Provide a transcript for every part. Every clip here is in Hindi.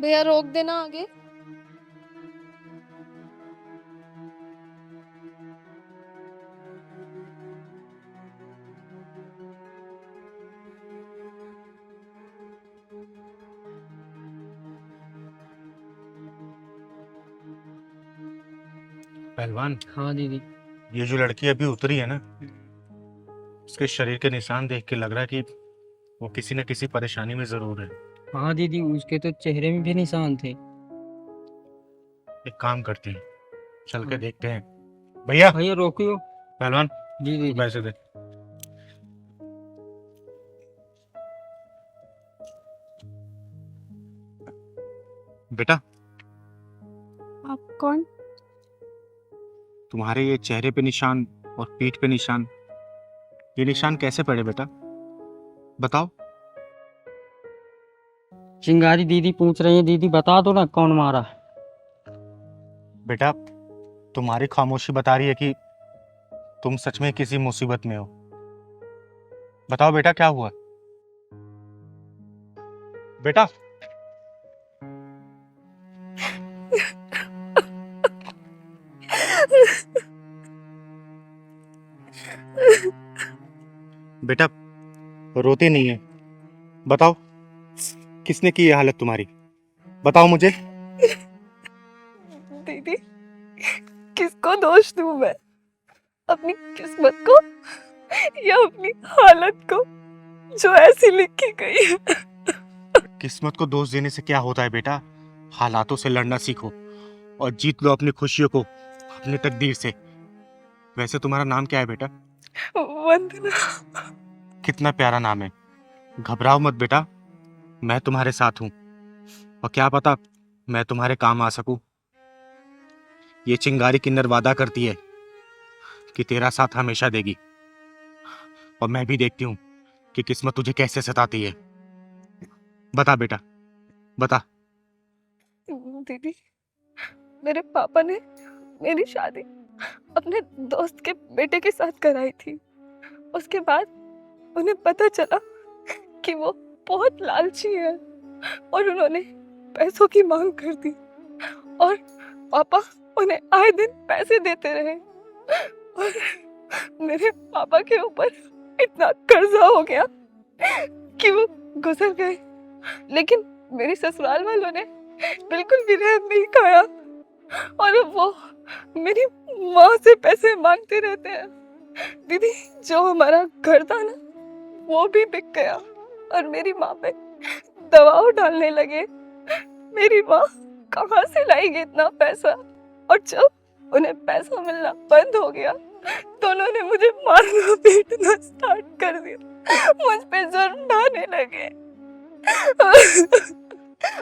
भैया रोक देना आगे। पहलवान, हाँ दीदी। ये जो लड़की अभी उतरी है ना, उसके शरीर के निशान देख के लग रहा है कि वो किसी न किसी परेशानी में जरूर है। हाँ दीदी, उसके तो चेहरे में भी निशान थे। एक काम करते हैं, चल के हाँ। देखते हैं। भैया, भैया रोकियो। पहलवान जी तू दीदी। पैसे दे। बेटा, आप कौन? तुम्हारे ये चेहरे पे निशान और पीठ पे निशान, ये निशान कैसे पड़े बेटा? बताओ। चिंगारी दीदी पूछ रही है, दीदी बता दो ना कौन मारा। बेटा, तुम्हारी खामोशी बता रही है कि तुम सच में किसी मुसीबत में हो। बताओ बेटा, क्या हुआ? बेटा, बेटा रोती नहीं है। बताओ, किसने की ये हालत तुम्हारी? बताओ मुझे। दीदी, किसको दोष दूं मैं? अपनी किस्मत को या अपनी हालत को जो ऐसी लिखी गई है? किस्मत को दोष देने से क्या होता है बेटा? हालातों से लड़ना सीखो और जीत लो अपनी खुशियों को अपनी तकदीर से। वैसे तुम्हारा नाम क्या है बेटा? वंदना। कितना प्यारा नाम है। घबराओ मत बेटा, मैं तुम्हारे साथ हूं और क्या पता मैं तुम्हारे काम आ सकूं। ये चिंगारी किन्नर वादा करती है कि तेरा साथ हमेशा देगी, और मैं भी देखती हूँ कि किस्मत तुझे कैसे सताती है। बता बेटा, बता। दीदी, मेरे पापा ने मेरी शादी अपने दोस्त के बेटे के साथ कराई थी। उसके बाद उन्हें पता चला कि वो बहुत लालची है और उन्होंने पैसों की मांग कर दी और पापा उन्हें आए दिन पैसे देते रहे और मेरे पापा के ऊपर इतना कर्जा हो गया कि वो गुजर गए। लेकिन मेरी ससुराल वालों ने बिल्कुल भी रहम नहीं खाया और अब वो मेरी माँ से पैसे मांगते रहते हैं। दीदी, जो हमारा घर था ना, वो भी बिक गया और मेरी माँ पे दबाव डालने लगे। मेरी माँ कहाँ से लाएगी इतना पैसा? और जब उन्हें पैसा मिलना बंद हो गया तो उन्होंने मुझे मारना पीटना स्टार्ट कर दिया। मुझ पे जुर्म ढाने लगे।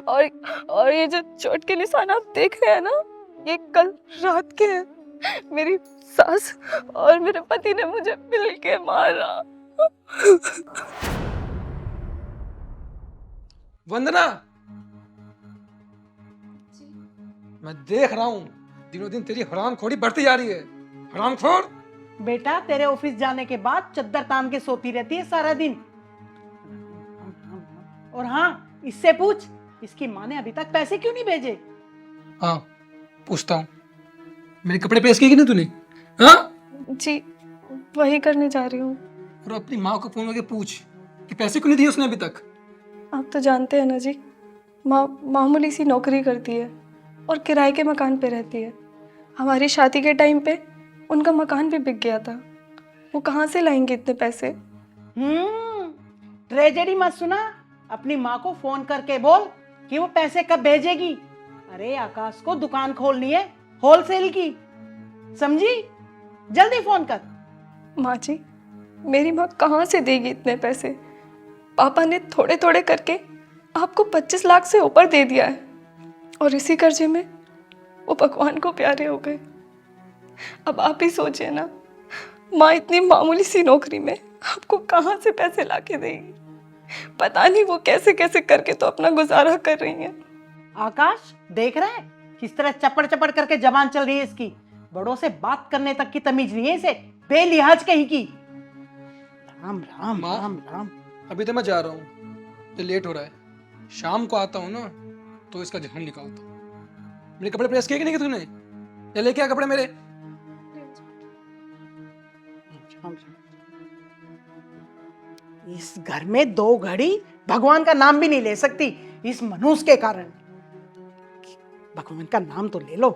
और ये जो चोट के निशान आप देख रहे हैं ना, ये कल रात के हैं। मेरी सास और मेरे पति ने मुझे मिल के मारा। वंदना, मैं देख रहा हूँ दिनों दिन तेरी हरामखोरी बढ़ती जा रही है। हरामखोर। बेटा, तेरे ऑफिस जाने के बाद चद्दर तान के सोती रहती है सारा दिन। और हाँ, इससे पूछ, इसकी माँ ने अभी तक पैसे क्यों नहीं भेजे? हाँ, पूछता हूँ। मेरे कपड़े प्रेस किए कि नहीं तूने? हाँ? जी, वही करने जा रही हूँ। और अपनी माँ को फोन करके पूछ कि पैसे क्यों नहीं दिए उसने अभी तक। आप तो जानते हैं ना जी, माँ मामूली सी नौकरी करती है और किराए के मकान पे रहती है। हमारी शादी के टाइम पे उनका मकान भी बिक गया था। वो कहाँ से लाएंगे इतने पैसे? ट्रेजेडी मत सुना। अपनी माँ को फोन करके बोल कि वो पैसे कब भेजेगी। अरे आकाश को दुकान खोलनी है, होलसेल की, समझी? जल्दी फोन कर। माँ जी, मेरी माँ कहाँ से देगी इतने पैसे? पापा ने थोड़े थोड़े करके आपको 25 लाख से ऊपर दे दिया है और इसी कर्जे में वो भगवान को प्यारे हो गए। अब आप ही सोचिए ना, माँ इतनी मामूली सी नौकरी में आपको कहाँ से पैसे लाके देगी? पता नहीं वो कैसे कैसे करके तो अपना गुजारा कर रही हैं। आकाश, देख रहा है किस तरह चपड़ चपड़ करके जबान चल रही है इसकी। बड़ों से बात करने तक की तमीज नहीं है इसे, बेलिहाज कहीं की। राम राम माँ? राम राम। अभी तो मैं जा रहा हूँ, तो लेट हो रहा है। शाम को आता हूँ ना, तो इसका जहन निकालता हूँ। मेरे कपड़े प्रेस किए कि नहीं तूने? या लेके आ कपड़े मेरे। इस घर में 2 घड़ी भगवान का नाम भी नहीं ले सकती इस मनुष्य के कारण। भगवान का नाम तो ले लो।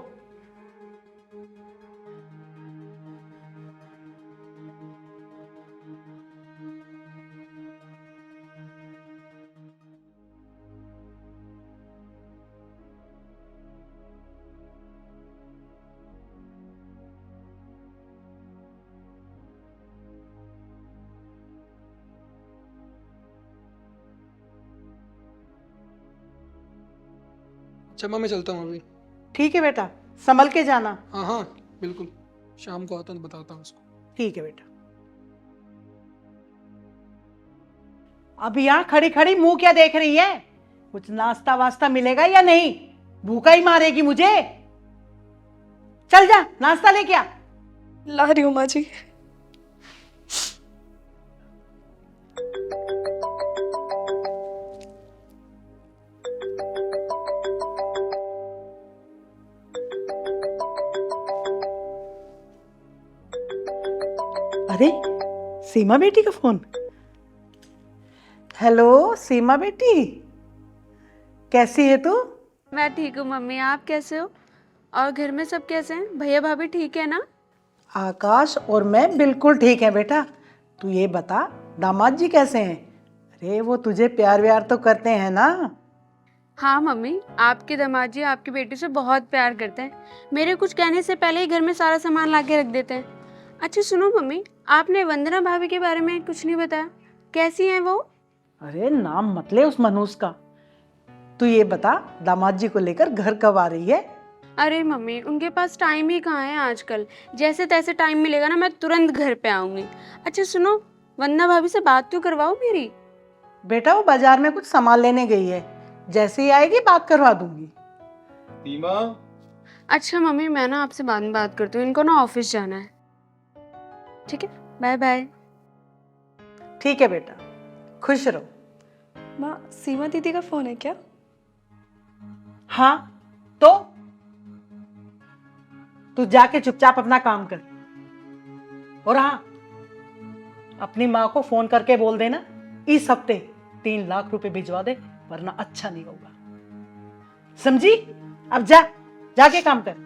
अच्छा माँ, मैं चलता हूँ अभी। ठीक है बेटा, संभल के जाना। हाँ हाँ बिल्कुल, शाम को आता हूँ तो बताता हूँ उसको। ठीक है बेटा। अब यहाँ खड़ी खड़ी मुंह क्या देख रही है? कुछ नाश्ता वास्ता मिलेगा या नहीं? भूखा ही मारेगी मुझे। चल जा, नाश्ता लेके आ। ला रही हूँ माँ जी। अरे सीमा बेटी का फोन। हेलो सीमा बेटी, कैसी है तू? मैं ठीक हूँ मम्मी, आप कैसे हो? और घर में सब कैसे हैं? भैया भाभी ठीक है ना? आकाश और मैं बिल्कुल ठीक है बेटा। तू ये बता, दामाद जी कैसे हैं? अरे वो तुझे प्यार व्यार तो करते हैं ना? हाँ मम्मी, आपके दामाद जी आपकी बेटी से बहुत प्यार करते हैं। मेरे कुछ कहने से पहले ही घर में सारा सामान ला के रख देते हैं। अच्छा सुनो मम्मी, आपने वंदना भाभी के बारे में कुछ नहीं बताया, कैसी हैं वो? अरे नाम मत ले उस मनुष्य का। तू ये बता, दामाद जी को लेकर घर कब आ रही है? अरे मम्मी, उनके पास टाइम ही कहाँ है आजकल। जैसे तैसे टाइम मिलेगा ना, मैं तुरंत घर पे आऊंगी। अच्छा सुनो, वंदना भाभी से बात तो करवाओ मेरी। बेटा वो बाजार में कुछ सामान लेने गई है, जैसे ही आएगी बात करवा दूंगी। सीमा, अच्छा मम्मी, मैं ना आपसे बाद में बात करती हूँ, इनको ना ऑफिस जाना है। ठीक है, बाय बाय। ठीक है बेटा, खुश रहो। माँ, सीमा दीदी का फोन है क्या? हाँ तो तू जाके चुपचाप अपना काम कर। और हाँ, अपनी माँ को फोन करके बोल देना इस हफ्ते 3 लाख रुपए भिजवा दे, वरना अच्छा नहीं होगा, समझी? अब जा, जाके काम कर।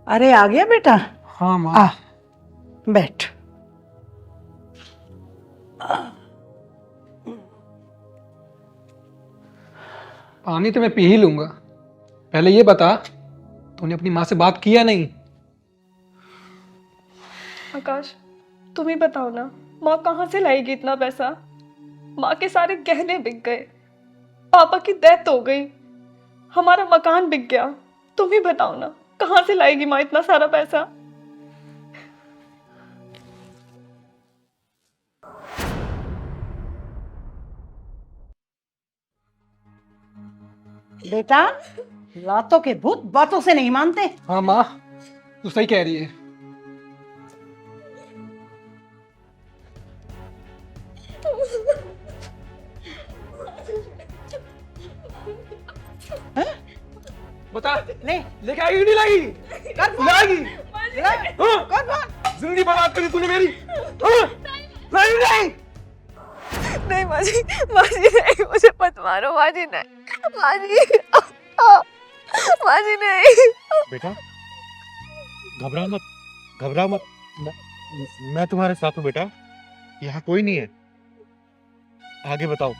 अरे आ गया बेटा? हाँ माँ। आ बैठ। पानी तो मैं पी ही लूंगा, पहले ये बता तूने अपनी माँ से बात की या नहीं? आकाश, तुम ही बताओ ना, माँ कहाँ से लाएगी इतना पैसा? माँ के सारे गहने बिक गए, पापा की डेथ हो गई, हमारा मकान बिक गया। तुम ही बताओ ना, कहाँ से लाएगी माँ इतना सारा पैसा? बेटा, लातों के भूत बातों से नहीं मानते। हाँ माँ, तू सही कह रही है। बता, ले लेके आएगी कि नहीं लाएगी? कर फोन। लाएगी? हाँ, कर फोन। जिंदगी बर्बाद करी तूने मेरी। हाँ? नहीं नहीं। नहीं माँ जी नहीं, मुझे मत मारो माँ जी, नहीं माँ जी, माँ जी नहीं। बेटा घबराओ मत, मैं तुम्हारे साथ हूँ बेटा, यहाँ कोई नहीं है। आगे बताओ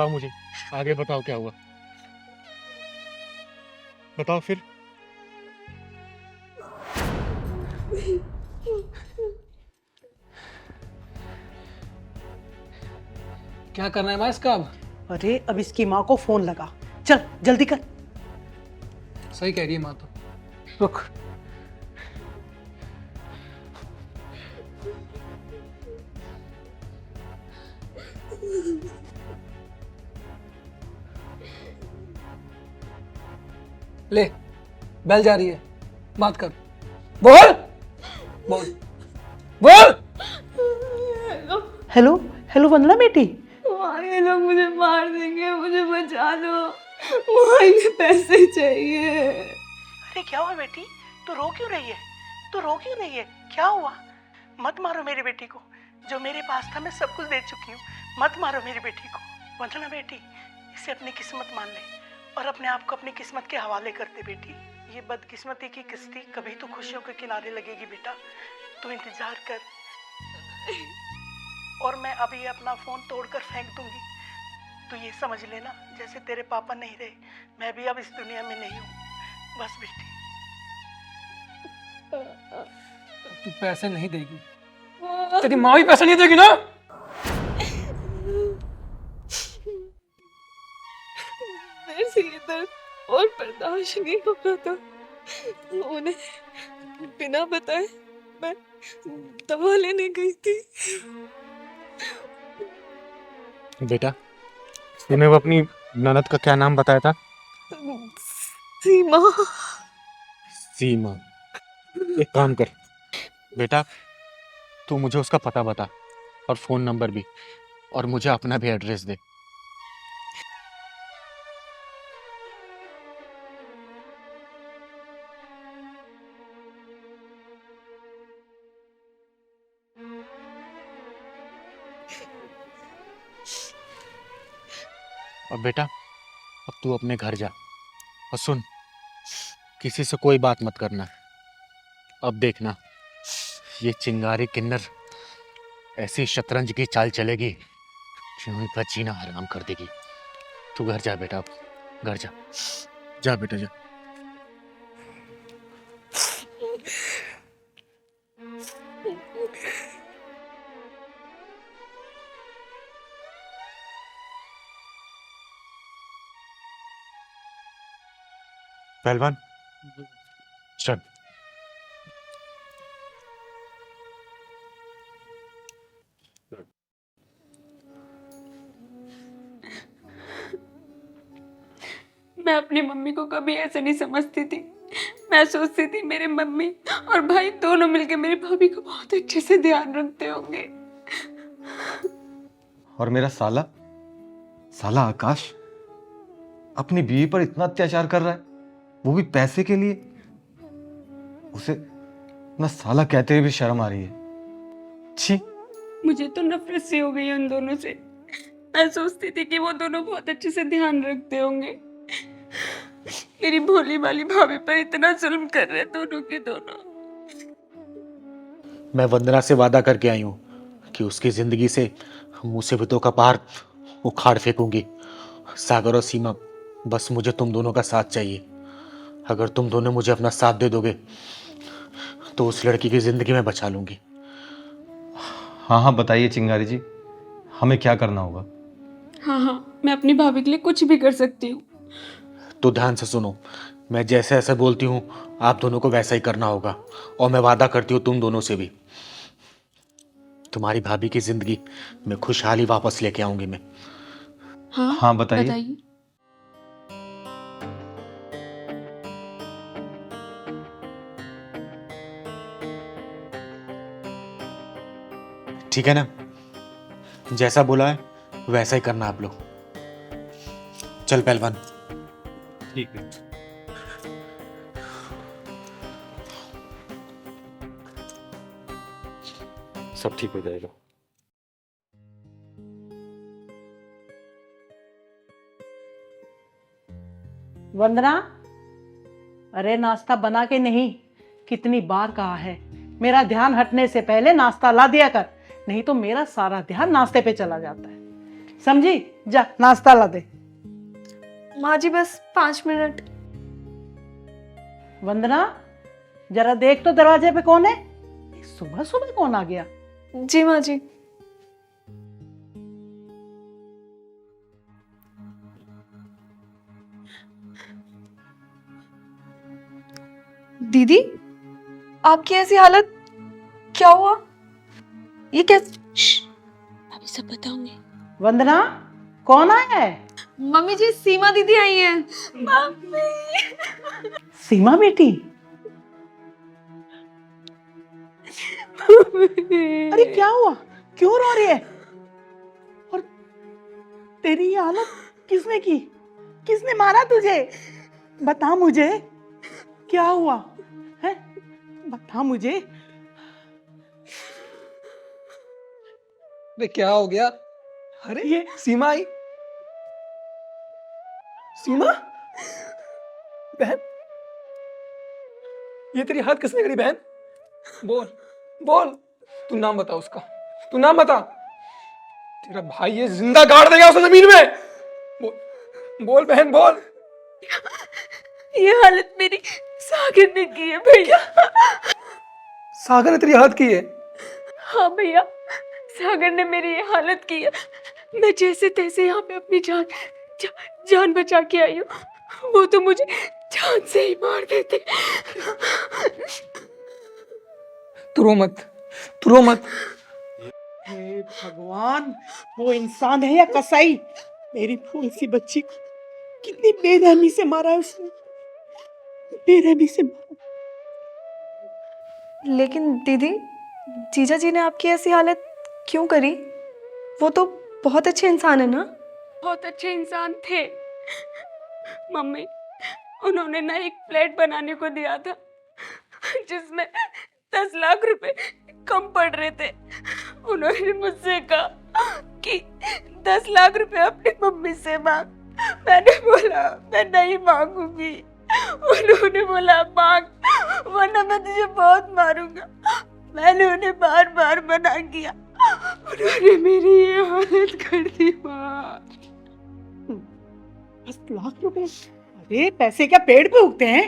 मुझे, आगे बताओ क्या हुआ, बताओ फिर। क्या करना है माँ इसका अब? अरे अब इसकी माँ को फोन लगा, चल जल्दी कर। सही कह रही है माँ तो। रुक। ले, बेल जा रही है, बात कर। बोल बोल बोल। हेलो हेलो वंदना बेटी। वहाँ ये लोग मुझे मार देंगे, मुझे बचा लो, वहाँ इन्हें पैसे चाहिए। अरे क्या हुआ बेटी, तू रो क्यों रही है? तू रो क्यों रही है? क्या हुआ? मत मारो मेरी बेटी को, जो मेरे पास था मैं सब कुछ दे चुकी हूँ। मत मारो मेरी बेटी को। वंदना बेटी, इसे अपनी किस्मत मान ले और अपने आप को अपनी किस्मत के हवाले कर दे बेटी। ये बदकिस्मती की किस्ती कभी तो खुशियों के किनारे लगेगी बेटा, तू इंतजार कर। और मैं अभी अपना फोन तोड़कर फेंक दूंगी। तू ये समझ लेना, जैसे तेरे पापा नहीं रहे, मैं भी अब इस दुनिया में नहीं हूँ। बस बेटी। तू पैसे नहीं देगी, तेरी माँ भी पैसे नहीं देगी ना। मेरे से ये दर्द और बर्दाश्त नहीं हो रहा था। उन्हें बिना बताए मैं दवा लेने गई थी। बेटा, तूने वो अपनी ननद का क्या नाम बताया था? सीमा। सीमा। एक काम कर बेटा, तू मुझे उसका पता बता और फोन नंबर भी, और मुझे अपना भी एड्रेस दे। और बेटा, अब तू अपने घर जा और सुन, किसी से कोई बात मत करना। अब देखना, ये चिंगारी किन्नर ऐसी शतरंज की चाल चलेगी जो इनका जीना हराम कर देगी। तू घर जा बेटा, अब घर जा। जा बेटा जा। पहलवान चल। मैं अपनी मम्मी को कभी ऐसे नहीं समझती थी। मैं सोचती थी मेरे मम्मी और भाई दोनों मिलकर मेरी भाभी को बहुत अच्छे से ध्यान रखते होंगे। और मेरा साला साला आकाश अपनी बीवी पर इतना अत्याचार कर रहा है, वो भी पैसे के लिए। उसे ना साला कहते हुए भी शर्म आ रही है। छी। मुझे तो नफरत सी हो गई उन दोनों से। मैं सोचती थी कि वो दोनों बहुत अच्छे से ध्यान रखते होंगे। मेरी भोली भाली भाभी पर इतना जुल्म कर रहे दोनों के दोनों। मैं वंदना से वादा करके आई हूँ कि उसकी जिंदगी से मुसीबतों का पहाड़ उखाड़ फेंकूंगी। सागर और सीमा, बस मुझे तुम दोनों का साथ चाहिए। अगर तुम दोनों मुझे अपना साथ दे दोगे तो उस लड़की की जिंदगी में बचा लूंगी। हाँ हाँ बताइए चिंगारी जी, हमें क्या करना होगा? हाँ, मैं अपनी भाभी के लिए कुछ भी कर सकती हूँ। तो ध्यान से सुनो, मैं जैसे ऐसे बोलती हूँ आप दोनों को वैसा ही करना होगा। और मैं वादा करती हूँ तुम दोनों से भी, तुम्हारी भाभी की जिंदगी में खुशहाली वापस लेके आऊंगी मैं। हाँ बताइए। ठीक है ना? जैसा बोला है वैसा ही करना आप लोग। चल पहलवान। ठीक है। सब ठीक हो जाएगा। वंदना, अरे नाश्ता बना के नहीं, कितनी बार कहा है मेरा ध्यान हटने से पहले नाश्ता ला दिया कर, नहीं तो मेरा सारा ध्यान नाश्ते पे चला जाता है। समझी? जा नाश्ता ला दे। माँ जी बस 5 मिनट। वंदना, जरा देख तो दरवाजे पे कौन है? सुबह सुबह कौन आ गया? जी माँ जी। दीदी, आपकी ऐसी हालत, क्या हुआ? ये कैसे? अभी सब बताऊंगी। वंदना, कौन आया है? मम्मी जी, सीमा दीदी आई हैं। मम्मी। सीमा बेटी, अरे क्या हुआ? क्यों रो रही है? और तेरी ये हालत किसने की? किसने मारा तुझे? बता मुझे, क्या हुआ है? बता मुझे। अरे क्या हो गया? अरे ये सीमा आई। सीमा, बहन, ये तेरी हाथ किसने करी बहन? बोल बोल, तू नाम बता उसका, तू नाम बता। तेरा भाई ये जिंदा गाड़ देगा उसे जमीन में। बोल बोल बहन बोल। ये हालत मेरी सागर ने की है भैया। सागर ने तेरी हाथ की है? हाँ भैया, सागर ने मेरी ये हालत की है। मैं जैसे तैसे यहाँ पे अपनी जान बचा के आई हूँ। वो तो मुझे जान से ही मार देते। तू रो मत, तू रो मत। हे भगवान, वो इंसान है या कसाई? मेरी फूल सी बच्ची को कितनी बेरहमी से मारा है उसने, बेरहमी से मारा। लेकिन दीदी, जीजा जी ने आपकी ऐसी हालत क्यों करी? वो तो बहुत अच्छे इंसान है ना? बहुत अच्छे इंसान थे मम्मी। उन्होंने ना एक फ्लैट बनाने को दिया था जिसमें 10 लाख रुपए कम पड़ रहे थे। उन्होंने मुझसे कहा कि 10 लाख रुपए अपनी मम्मी से मांग। मैंने बोला मैं नहीं मांगूंगी। उन्होंने बोला मांग, वरना मैं तुझे बहुत मारूंगा। मैंने उन्हें बार बार मना किया। उन्होंने मेरी ये हालत कर दी माँ। 10 लाख रुपए? अरे पैसे क्या पेड़ पे उगते हैं?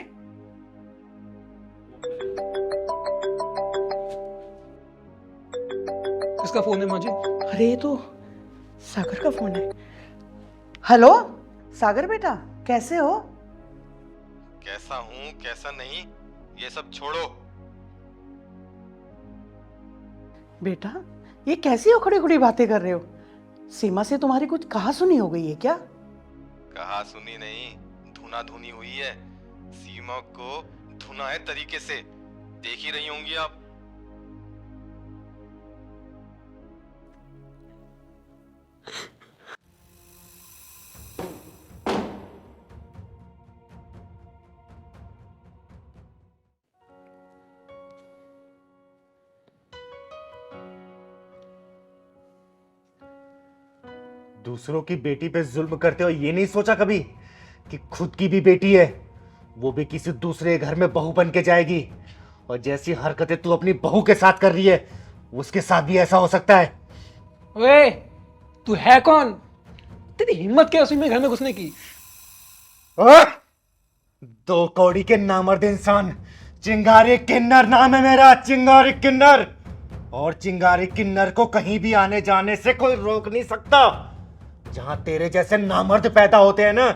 किसका फोन है माजी? अरे ये तो सागर का फोन है। हेलो सागर बेटा, कैसे हो? कैसा हूँ कैसा नहीं ये सब छोड़ो। बेटा, ये कैसी उखड़ी उखड़ी बातें कर रहे हो? सीमा से तुम्हारी कुछ कहा सुनी हो गई है क्या? कहा सुनी नहीं, धुना धुनी हुई है। सीमा को धुना है तरीके से, देख ही रही होंगी आप। दूसरों की बेटी पे जुल्म करते हो ये नहीं सोचा कभी कि खुद की भी बेटी है, वो भी किसी दूसरे घर में बहू बन के जाएगी। और जैसी हरकतें तू अपनी बहू के साथ कर रही है उसके साथ भी ऐसा हो सकता है। ओए, तू है कौन? तेरी हिम्मत क्या उसी में घर में घुसने की? आह! 2 कौड़ी के नामर्द इंसान, चिंगारी किन्नर नाम है मेरा, चिंगारी किन्नर। और चिंगारी किन्नर को कहीं भी आने जाने से कोई रोक नहीं सकता। जहां तेरे जैसे नामर्द पैदा होते हैं ना,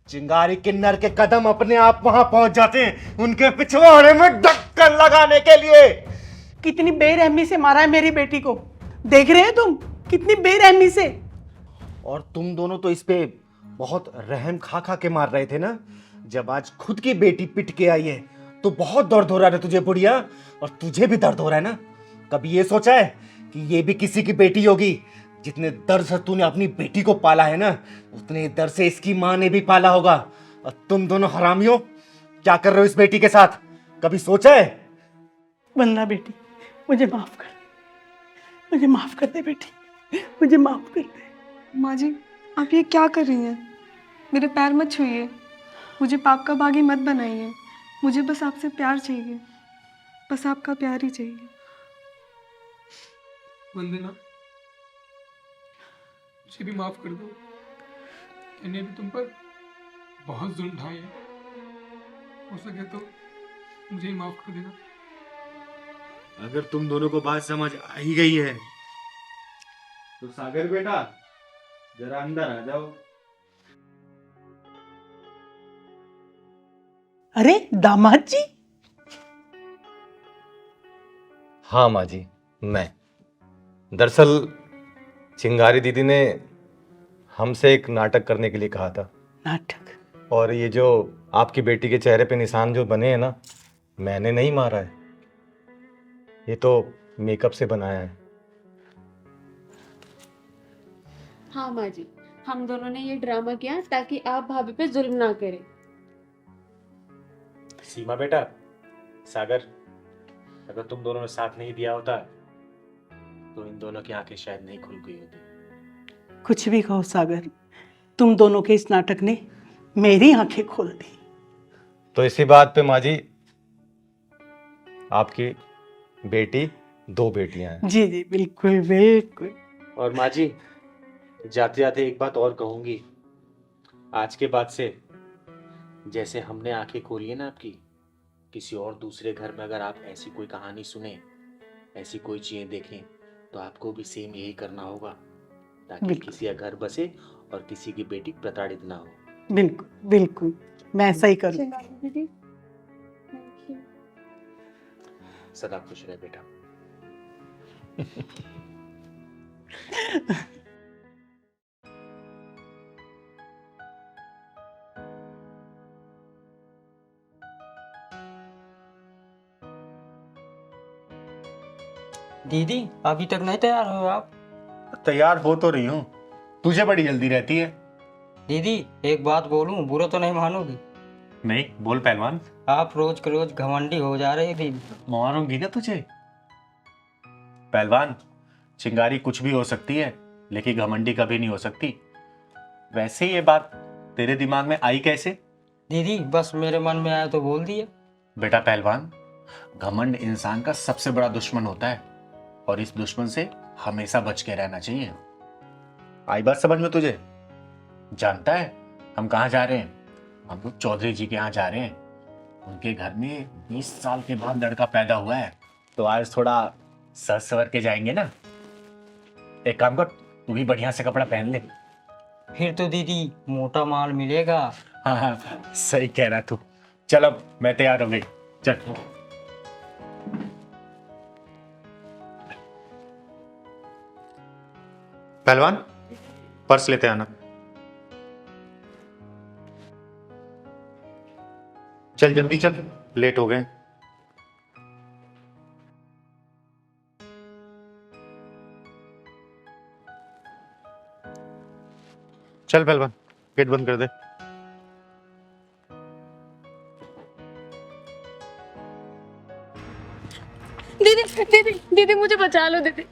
चिंगारी किन्नर के कदम अपने आप वहां पहुंच जाते हैं उनके पिछवाड़े में ढक्कन लगाने के लिए। कितनी बेरहमी से मारा है मेरी बेटी को, देख रहे हो तुम? कितनी बेरहमी से। और तुम दोनों तो इस पे बहुत रहम खा खा के मार रहे थे ना। जब आज खुद की बेटी पिट के आई है तो बहुत दर्द हो रहा है तुझे बुढ़िया, और तुझे भी दर्द हो रहा है ना। कभी ये सोचा है कि ये भी किसी की बेटी होगी? जितने दर्द से तूने अपनी बेटी को पाला है ना, उतने दर्द से इसकी माँ ने भी पाला होगा। और तुम दोनों हरामियों क्या कर रहे हो इस बेटी के साथ? कभी सोचा है? वंदना बेटी, मुझे माफ कर, मुझे माफ कर दे बेटी, मुझे माफ कर दे। माँ जी, आप ये क्या कर रही हैं? मेरे पैर मत छूइए, मुझे पाप का बागी मत बनाइए। मुझे बस आपसे प्यार चाहिए, बस आपका प्यार ही चाहिए। वंदना, मुझे भी माफ कर दो। मैंने भी तुम पर बहुत जुल्म ढाए हैं। हो सके तो मुझे ही माफ कर देना। अगर तुम दोनों को बात समझ आ ही गई है तो सागर बेटा जरा अंदर आ जाओ। अरे दामाद जी, हाँ माँ जी, मैं दरअसल चिंगारी दीदी ने हमसे एक नाटक करने के लिए कहा था। नाटक? और ये जो आपकी बेटी के चेहरे पे निशान जो बने हैं ना, मैंने नहीं मारा है, ये तो मेकअप से बनाया है। हाँ माँ जी, हम दोनों ने ये ड्रामा किया ताकि आप भाभी पे जुल्म ना करें। सीमा बेटा, सागर, अगर तुम दोनों ने साथ नहीं दिया होता तो इन दोनों की आंखें शायद नहीं खुल गई होती। कुछ भी कहो सागर, तुम दोनों के इस नाटक ने मेरी आंखें खोल दी। तो इसी बात पे माँ जी, आपकी बेटी 2 बेटियां हैं। जी जी बिल्कुल बिल्कुल। और माँ जी, जाते जाते एक बात और कहूंगी, आज के बाद से जैसे हमने आंखें खोली है ना आपकी, किसी और दूसरे घर में अगर आप ऐसी कोई कहानी सुने, ऐसी कोई चीजें देखें, तो आपको भी सेम यही करना होगा, ताकि बिल्कुल। किसी का घर बसे और किसी की बेटी प्रताड़ित ना हो। बिल्कुल बिल्कुल, मैं ऐसा ही करूँ। दीदी, सदा खुश रहे बेटा। दीदी अभी तक नहीं तैयार हो आप? तैयार हो तो रही हूँ, तुझे बड़ी जल्दी रहती है। दीदी एक बात बोलूं, बुरा तो नहीं मानोगी? नहीं, बोल पहलवान। आप रोज के रोज घमंडी हो जा रहे हैं दीदी। मारूंगी ना तुझे। पहलवान, चिंगारी कुछ भी हो सकती है, लेकिन घमंडी कभी नहीं हो सकती। वैसे ये बात तेरे दिमाग में आई कैसे? दीदी बस मेरे मन में आया तो बोल दिया। बेटा पहलवान, घमंड इंसान का सबसे बड़ा दुश्मन होता है, और इस दुश्मन से हमेशा बच के रहना चाहिए। आई बात समझ में तुझे? जानता है हम कहाँ जा रहे हैं? हम लोग चौधरी जी के यहाँ जा रहे हैं। उनके घर में 20 साल के बाद लड़का पैदा हुआ है, तो आज थोड़ा सज सवर के जाएंगे ना। एक काम कर, तू भी बढ़िया से कपड़ा पहन ले। फिर तो दीदी मोटा माल मिलेगा। हाँ हाँ, सही कह रहा तू। चल अब मैं तैयार हो गई, चल। पहलवान, पर्स लेते आना। चल जल्दी चल, लेट हो गए। चल पहलवान, गेट बंद कर दे। दीदी दीदी दीदी मुझे बचा लो दीदी।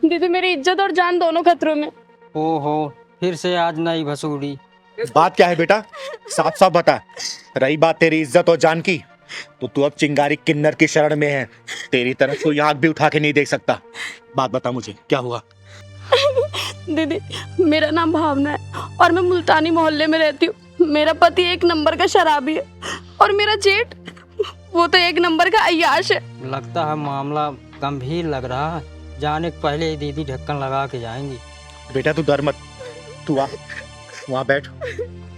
दीदी मेरी इज्जत और जान दोनों खतरों में। ओहो, फिर से आज नई भसूड़ी। बात क्या है बेटा, साफ साफ बता। रही बात तेरी इज्जत और जान की, तो तू अब चिंगारी किन्नर की शरण में है। तेरी तरफ कोई आंख भी उठा के नहीं देख सकता। बात बता मुझे, क्या हुआ? दीदी मेरा नाम भावना है और मैं मुल्तानी मोहल्ले में रहती हूँ। मेरा पति 1 नंबर का शराबी है और मेरा जेठ, वो तो 1 नंबर का अय्याश है। लगता है मामला गंभीर लग रहा है। जाने के पहले ही दीदी ढक्कन लगा के जाएंगी। बेटा तू डर मत, तू आ वहां बैठ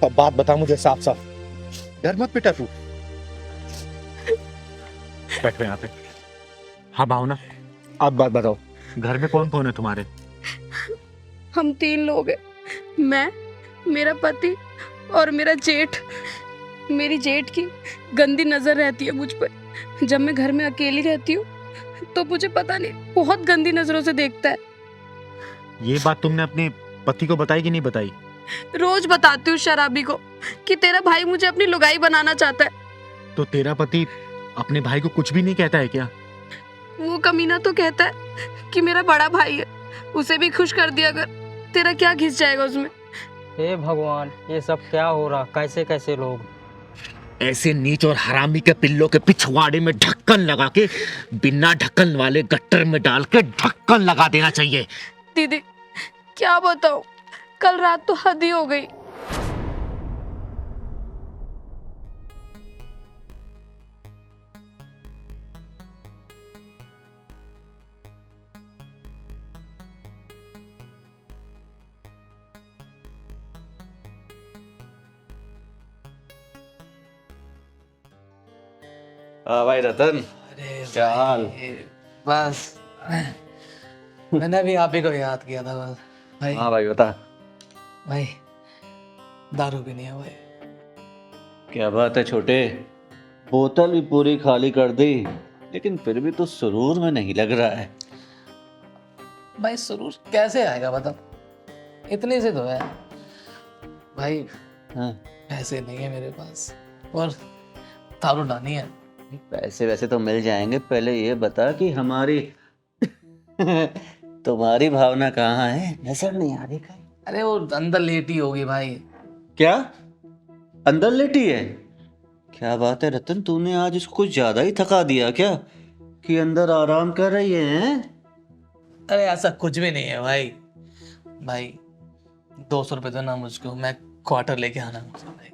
और बात बता मुझे साफ साफ। डर मत बेटा, तू बैठ यहाँ पे। हाँ भावना, अब बात बताओ, घर में कौन कौन है तुम्हारे? हम 3 लोग हैं, मैं, मेरा पति और मेरा जेठ। मेरी जेठ की गंदी नजर रहती है मुझ पर। जब मैं घर में अकेली रहती हूँ तो मुझे पता नहीं बहुत गंदी नजरों से देखता है। ये बात तुमने अपने पति को बताई कि नहीं बताई? रोज बताती हूँ शराबी को कि तेरा भाई मुझे अपनी लुगाई बनाना चाहता है। तो तेरा पति अपने भाई को कुछ भी नहीं कहता है क्या? वो कमीना तो कहता है कि मेरा बड़ा भाई है, उसे भी खुश कर दिया अगर, तेरा क्या घिस जाएगा उसमें। हे भगवान, ये सब क्या हो रहा? कैसे कैसे लोग। ऐसे नीच और हरामी के पिल्लों के पिछवाड़े में ढक्कन लगा के, बिना ढक्कन वाले गट्टर में डाल के ढक्कन लगा देना चाहिए। दीदी क्या बताऊं, कल रात तो हद ही हो गई। भाई रतन, क्या हाल? बस मैंने भी आप ही को याद किया था बस भाई। हाँ भाई बता। भाई दारू भी नहीं है भाई। क्या बात है छोटे, बोतल भी पूरी खाली कर दी, लेकिन फिर भी तो सुरूर में नहीं लग रहा है। भाई सुरूर कैसे आएगा बताओ, इतने से तो है भाई। हाँ, पैसे नहीं है मेरे पास और दारू लानी है। पैसे वैसे तो मिल जाएंगे, पहले ये बता कि हमारी तुम्हारी भावना कहाँ है, नजर नहीं आ रही कहीं। अरे वो अंदर लेटी होगी भाई। क्या अंदर लेटी है? क्या बात है रतन, तूने आज उसको कुछ ज्यादा ही थका दिया क्या, कि अंदर आराम कर रही है? अरे ऐसा कुछ भी नहीं है भाई। भाई 200 रुपये दो ना मुझको, मैं क्वार्टर लेके आना मुझे भाई।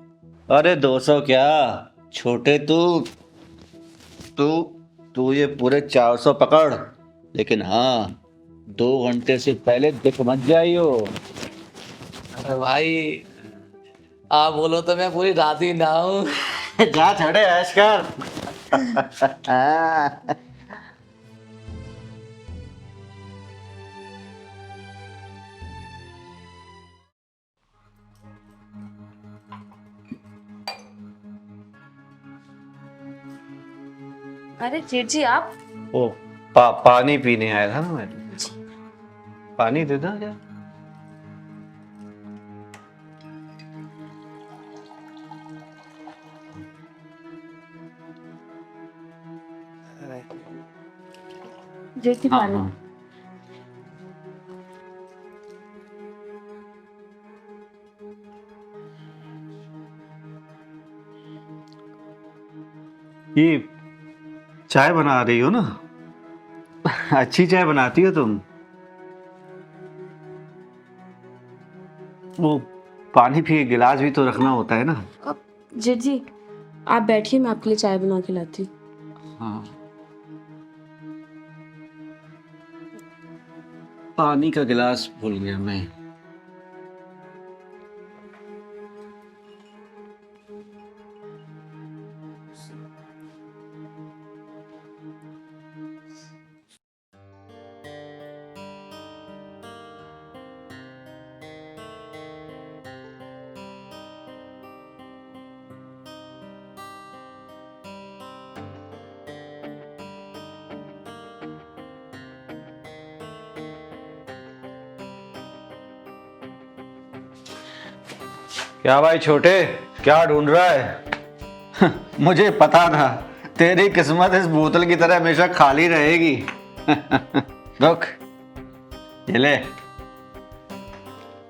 अरे 200 क्या छोटे, तू ये पूरे 400 पकड़, लेकिन हाँ 2 घंटे से पहले दिख मत जाइयो। अरे भाई आप बोलो तो मैं पूरी रात ही ना हूँ। जा छड़े ऐश कर। अरे जेठ जी आप ओ पानी पीने आया था ना मैं। पानी दे दो क्या? जेठ जी हाँ, पानी। हाँ। ये चाय बना रही हो ना? अच्छी चाय बनाती हो तुम। वो पानी भी गिलास भी तो रखना होता है ना। जेठ जी आप बैठिए, मैं आपके लिए चाय बना के लाती हूँ। हाँ, पानी का गिलास भूल गया मैं। क्या भाई छोटे, क्या ढूंढ रहा है? मुझे पता था तेरी किस्मत इस बोतल की तरह हमेशा खाली रहेगी। रुक, ये ले,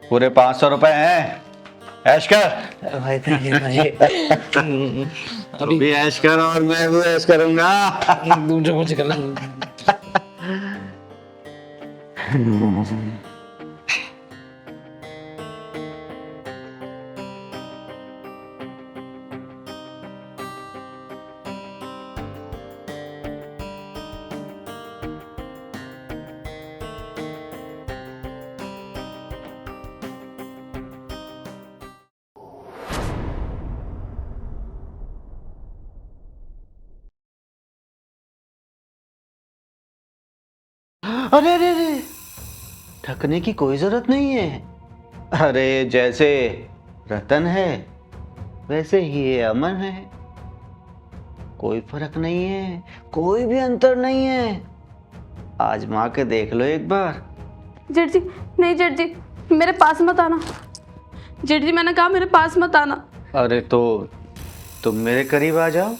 पूरे 500 रुपए हैं, ऐश कर। भाई thank you भाई। तू भी ऐश कर और मैं भी ऐश करूंगा। दूसरे मुझे करना। अरे अरे अरे, ढकने की कोई जरूरत नहीं है। अरे जैसे रतन है वैसे ही ये अमन है, कोई फर्क नहीं है, कोई भी अंतर नहीं है। आजमा के देख लो एक बार। जेठ जी नहीं, जेठ जी मेरे पास मत आना। जेठ जी मैंने कहा मेरे पास मत आना। अरे तो तुम मेरे करीब आ जाओ,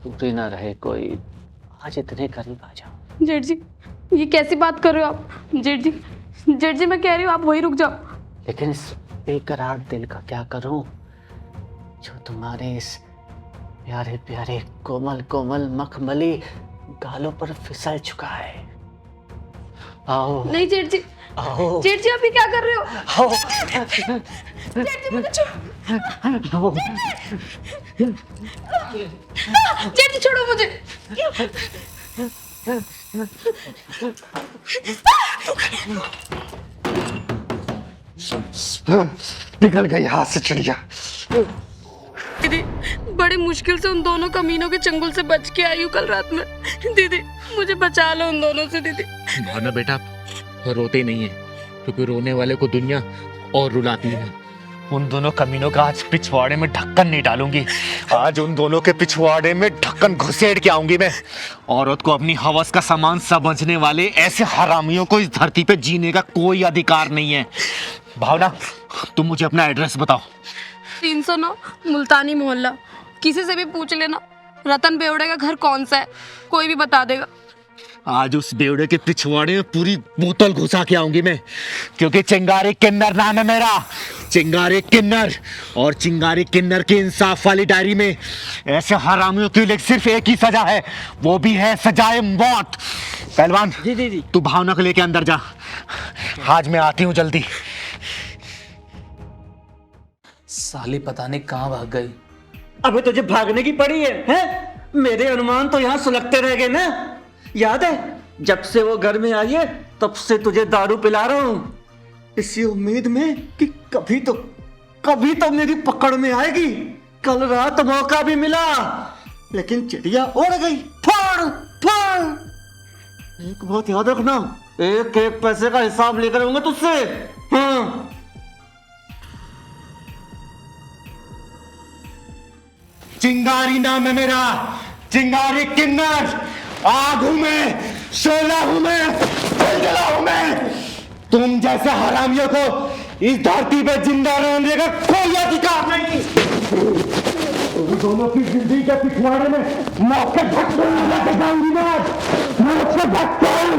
टूटे ना रहे कोई, आज इतने करीब आ जाओ। जेठ जी ये कैसी बात कर रहे हो आप? जेठ जी मैं कह रही हूँ आप वहीं रुक जाओ। लेकिन इस बेकरार दिल का क्या करूं, जो तुम्हारे इस प्यारे प्यारे कोमल कोमल मखमली गालों पर फिसल चुका है। आओ नहीं जेठ जी, आओ जेठ जी आप ये क्या कर रहे हो? आओ जेठ जी मुझे आओ। जेठ जी छोड़ो मुझे। निकल गई हाथ से चिड़िया। दीदी बड़ी मुश्किल से उन दोनों कमीनों के चंगुल से बच के आई हूँ कल रात में। दीदी मुझे बचा लो उन दोनों से। दीदी भावना बेटा रोते नहीं है, क्योंकि रोने वाले को दुनिया और रुलाती है। उन दोनों कमीनों का आज पिछवाड़े में ढक्कन नहीं डालूंगी। आज उन दोनों के पिछवाड़े में ढक्कन घुसेड़ के आऊंगी मैं। औरत को अपनी हवस का सामान समझने वाले ऐसे हरामियों को इस धरती पे जीने का कोई अधिकार नहीं है। भावना, तुम मुझे अपना एड्रेस बताओ। 309 मुल्तानी मोहल्ला। किसी से भी पूछ लेना रतन बेवड़े का घर कौन सा है, कोई भी बता देगा। आज उस बेवड़े के पिछवाड़े में पूरी बोतल घुसा के आऊंगी मैं, क्योंकि चिंगारी किन्नर नाम है मेरा, चिंगारी किन्नर। और चिंगारी किन्नर की इंसाफ वाली डायरी में ऐसे हरामियों के लिए सिर्फ एक ही सजा है, वो भी है सजाए मौत। पहलवान, जी तू भावना को लेके अंदर जा, आज मैं आती हूँ जल्दी। साली पता नहीं कहाँ भाग गई। अबे तुझे भागने की पड़ी है? मेरे अनुमान तो यहाँ सुलगते रह गए ना। याद है जब से वो घर में आई है तब से तुझे दारू पिला रहा हूँ, इसी उम्मीद में कि कभी तो मेरी पकड़ में आएगी। कल रात मौका भी मिला लेकिन चिड़िया उड़ गई। फाड़ फाड़। एक बात याद रखना, एक एक पैसे का हिसाब लेकर आऊंगा तुझसे। हाँ, चिंगारी नाम है मेरा, चिंगारी किन्नर। आग हूं मैं, शोला हूं मैं, जला हूं मैं। तुम जैसे हरामियों को इस धरती पे जिंदा रहने का कोई अधिकार नहीं। तुम दोनों की जिंदगी के पिछवाड़े में मौत के ढक्कन लगा जाऊंगी मैं, मौत के ढक्कन।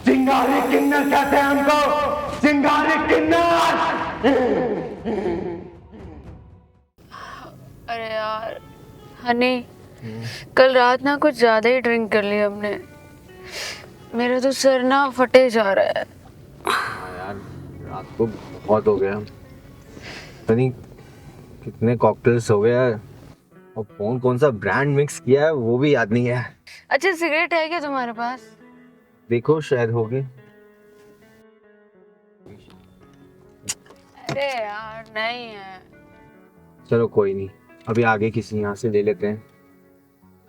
चिंगारी किन्नर कहते हैं हमको, चिंगारी किन्नर। अरे यार हनी, कल रात ना कुछ ज्यादा ही ड्रिंक कर ली हमने। मेरा तो सर ना फटे जा रहा है। यार रात को बहुत हो गया, पता नहीं कितने कॉकटेल्स हो गए यार, और कौन सा ब्रांड मिक्स किया है वो भी याद नहीं है। अच्छा सिगरेट है क्या तुम्हारे पास? देखो शायद होगी। अरे यार नहीं है। चलो कोई नहीं, अभी आगे किसी यहाँ से ले लेते हैं,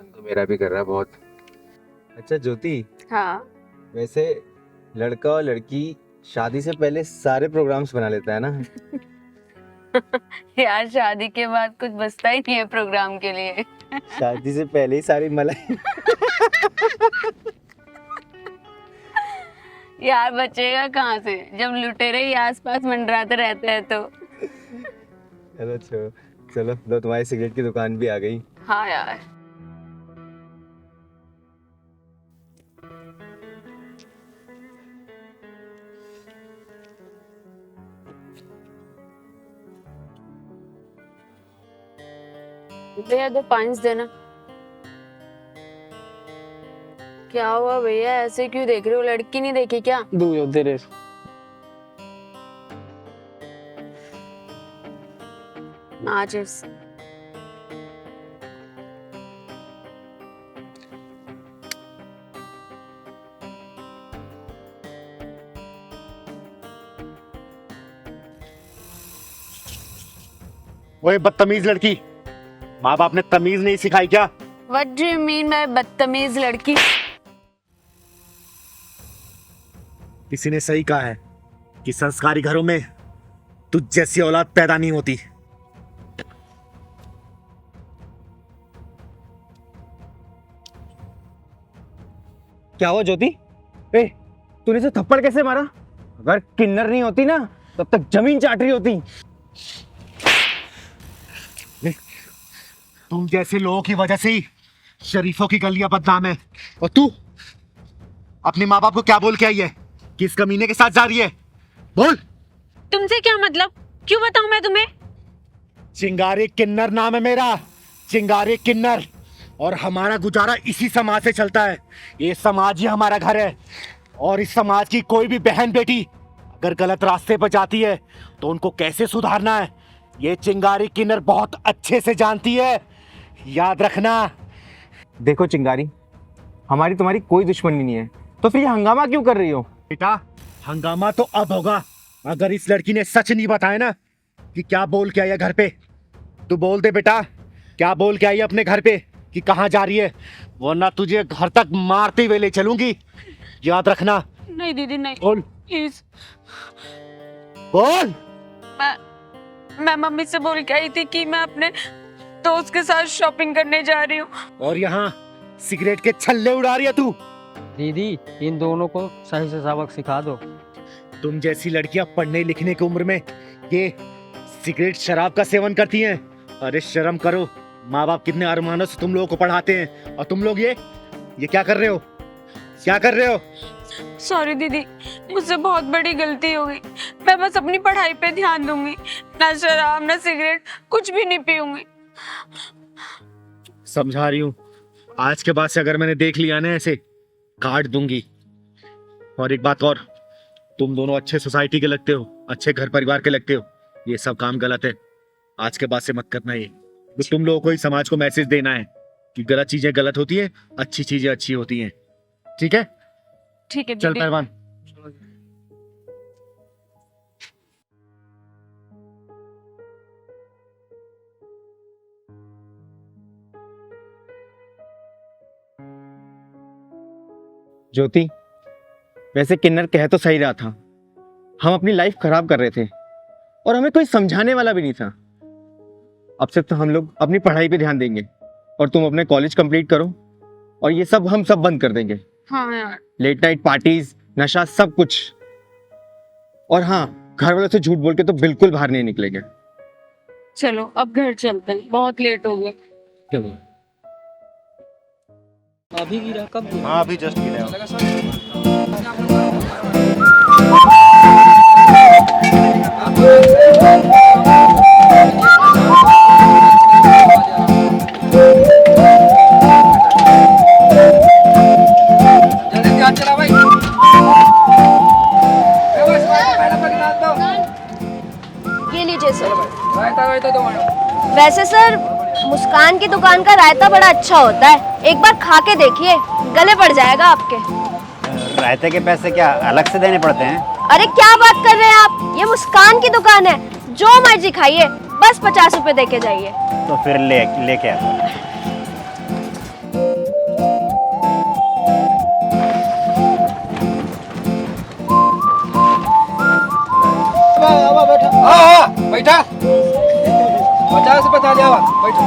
मन तो मेरा भी कर रहा है बहुत। अच्छा ज्योति, हाँ वैसे लड़का और लड़की शादी से पहले सारे प्रोग्राम्स बना लेता है ना। यार शादी के बाद कुछ बचता ही नहीं है प्रोग्राम के लिए। शादी से पहले ही सारी मलाई। यार बचेगा कहाँ से जब लुटेरे ही आसपास मंडराते रहते हैं तो। चलो चलो लो, तुम्हारी सिगरेट की दुकान भी आ गई। हाँ यार भैया 2 5 देना। क्या हुआ भैया, ऐसे क्यों देख रहे हो? लड़की नहीं देखी क्या? दे रे। माचिस। ओए बदतमीज लड़की, माँ बाप ने तमीज नहीं सिखाई क्या? What do you mean by बदतमीज लड़की? किसी ने सही कहा है कि संस्कारी घरों में तुझ जैसी औलाद पैदा नहीं होती। क्या हुआ ज्योति? ए, तूने से थप्पड़ कैसे मारा? अगर किन्नर नहीं होती ना तब तक जमीन चाट रही होती। तुम जैसे लोगों की वजह से ही शरीफों की गलियां बदनाम है। और तू अपने माँ बाप को क्या बोल के आई है? किस कमीने के साथ जा रही है? बोल। तुमसे क्या मतलब? क्यों बताऊं मैं तुम्हें? चिंगारी किन्नर नाम है मेरा, चिंगारी किन्नर। और हमारा गुजारा इसी समाज से चलता है। ये समाज ही हमारा घर है। और इस समाज की कोई भी बहन बेटी अगर गलत रास्ते पर जाती है तो उनको कैसे सुधारना है ये चिंगारी किन्नर बहुत अच्छे से जानती है। याद रखना। देखो चिंगारी, हमारी तुम्हारी कोई दुश्मनी नहीं है, तो फिर ये हंगामा क्यों कर रही हो? बेटा हंगामा तो अब होगा। अगर इस लड़की ने सच नहीं बताया ना कि क्या बोल के आई है घर पे, तू बोल दे बेटा क्या बोल के आई है अपने घर पे कि कहाँ जा रही है, वरना तुझे घर तक मारते हुए ले चलूंगी, याद रखना। नहीं दीदी नहीं, बोल प्लीज। बोल। मैं मम्मी से बोल के आई थी कि मैं अपने दोस्त के साथ शॉपिंग करने जा रही हूँ। और यहाँ सिगरेट के छल्ले उड़ा रही है तू। दीदी इन दोनों को सही से सबक सिखा दो। तुम जैसी लड़कियां पढ़ने लिखने की उम्र में ये सिगरेट शराब का सेवन करती हैं। अरे शर्म करो, माँ बाप कितने अरमानों से तुम लोगों को पढ़ाते हैं और तुम लोग ये क्या कर रहे हो, क्या कर रहे हो? सॉरी दीदी, मुझसे बहुत बड़ी गलती हो गई। मैं बस अपनी पढ़ाई पे ध्यान दूंगी, ना शराब ना सिगरेट कुछ भी नहीं पीऊंगी। समझा रही हूँ, आज के बाद से अगर मैंने देख लिया ना ऐसे काट दूंगी। और एक बात और, तुम दोनों अच्छे सोसाइटी के लगते हो, अच्छे घर परिवार के लगते हो, ये सब काम गलत है। आज के बाद से मत करना ये। तो तुम लोगों को ही समाज को मैसेज देना है कि गलत चीजें गलत होती है, अच्छी चीजें अच्छी होती हैं। ठीक है? ठीक है चल दीदी। पहलवान। ज्योति, वैसे किन्नर कह तो सही रहा था, हम अपनी लाइफ खराब कर रहे थे और हमें कोई समझाने वाला भी नहीं था। अब से तो हम लोग अपनी पढ़ाई पे ध्यान देंगे और तुम अपने कॉलेज कंप्लीट करो और ये सब हम सब बंद कर देंगे। हाँ यार। लेट नाइट पार्टीज, नशा, सब कुछ। और हाँ, घर वालों से झूठ बोल के तो बिल्कुल बाहर नहीं निकलेंगे। चलो अब घर चलते हैं, बहुत लेट हो गया। चलो। अभी गिरा कब? हाँ अभी जस्ट गिरा। चला भाई। ये लीजिए सर। रायता दो मैडम। वैसे सर मुस्कान की दुकान का रायता बड़ा अच्छा होता है, एक बार खा के देखिए, गले पड़ जाएगा आपके। रायते के पैसे क्या अलग से देने पड़ते हैं? अरे क्या बात कर रहे हैं आप, ये मुस्कान की दुकान है, जो मर्जी खाइए, बस 50 रुपए दे के जाइए। तो फिर लेके आ। बैठा 50 रुपए था लिया। बैठो।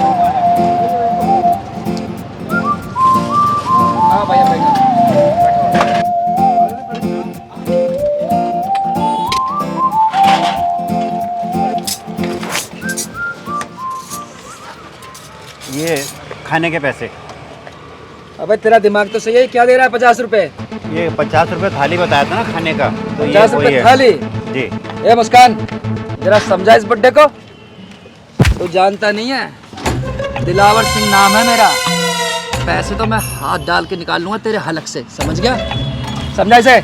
हाँ भैया बैठो। ये खाने के पैसे। अबे तेरा दिमाग तो सही है, क्या दे रहा है 50 रुपए? ये 50 रुपए थाली बताया था ना खाने का, तो ये 50 वही रुपए है। थाली? जी। ए मुस्कान, जरा समझा इस बुड्ढे को। तू जानता नहीं है, दिलावर सिंह नाम है मेरा। पैसे तो मैं हाथ डाल के निकाल लूंगा तेरे हलक से, समझ गया? समझा इसे?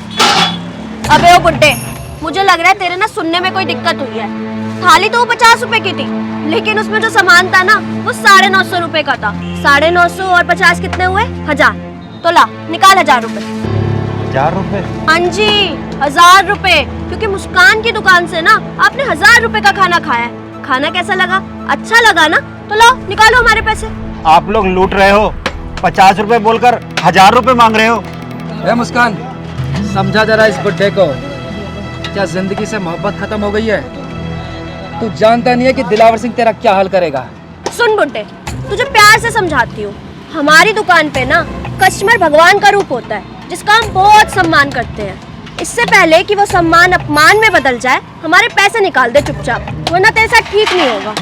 अबे ओ बुड्ढे, मुझे लग रहा है तेरे ना सुनने में कोई दिक्कत हुई है। थाली तो वो 50 रुपए की थी, लेकिन उसमें जो सामान था ना वो 950 रुपए का था। 950 और 50 कितने हुए? 1000। तो ला निकाल 1000 रुपए। 1000 रुपए? हाँ जी 1000 रुपए, क्योंकि मुस्कान की दुकान से ना आपने 1000 रुपए का खाना खाया है। खाना कैसा लगा? अच्छा लगा ना? तो लाओ निकालो हमारे पैसे। आप लोग लूट रहे हो, 50 रुपए बोलकर 1000 रुपए मांग रहे हो। ए मुस्कान, समझा जरा इस बुड्ढे को, क्या जिंदगी से मोहब्बत खत्म हो गई है? तू जानता नहीं है कि दिलावर सिंह तेरा क्या हाल करेगा? सुन बुड्ढे, तुझे प्यार से समझाती हूँ, हमारी दुकान पे ना कस्टमर भगवान का रूप होता है, जिसका हम बहुत सम्मान करते हैं। इससे पहले कि वो सम्मान अपमान में बदल जाए, हमारे पैसे निकाल दे चुपचाप, वरना तेरे साथ ठीक नहीं होगा।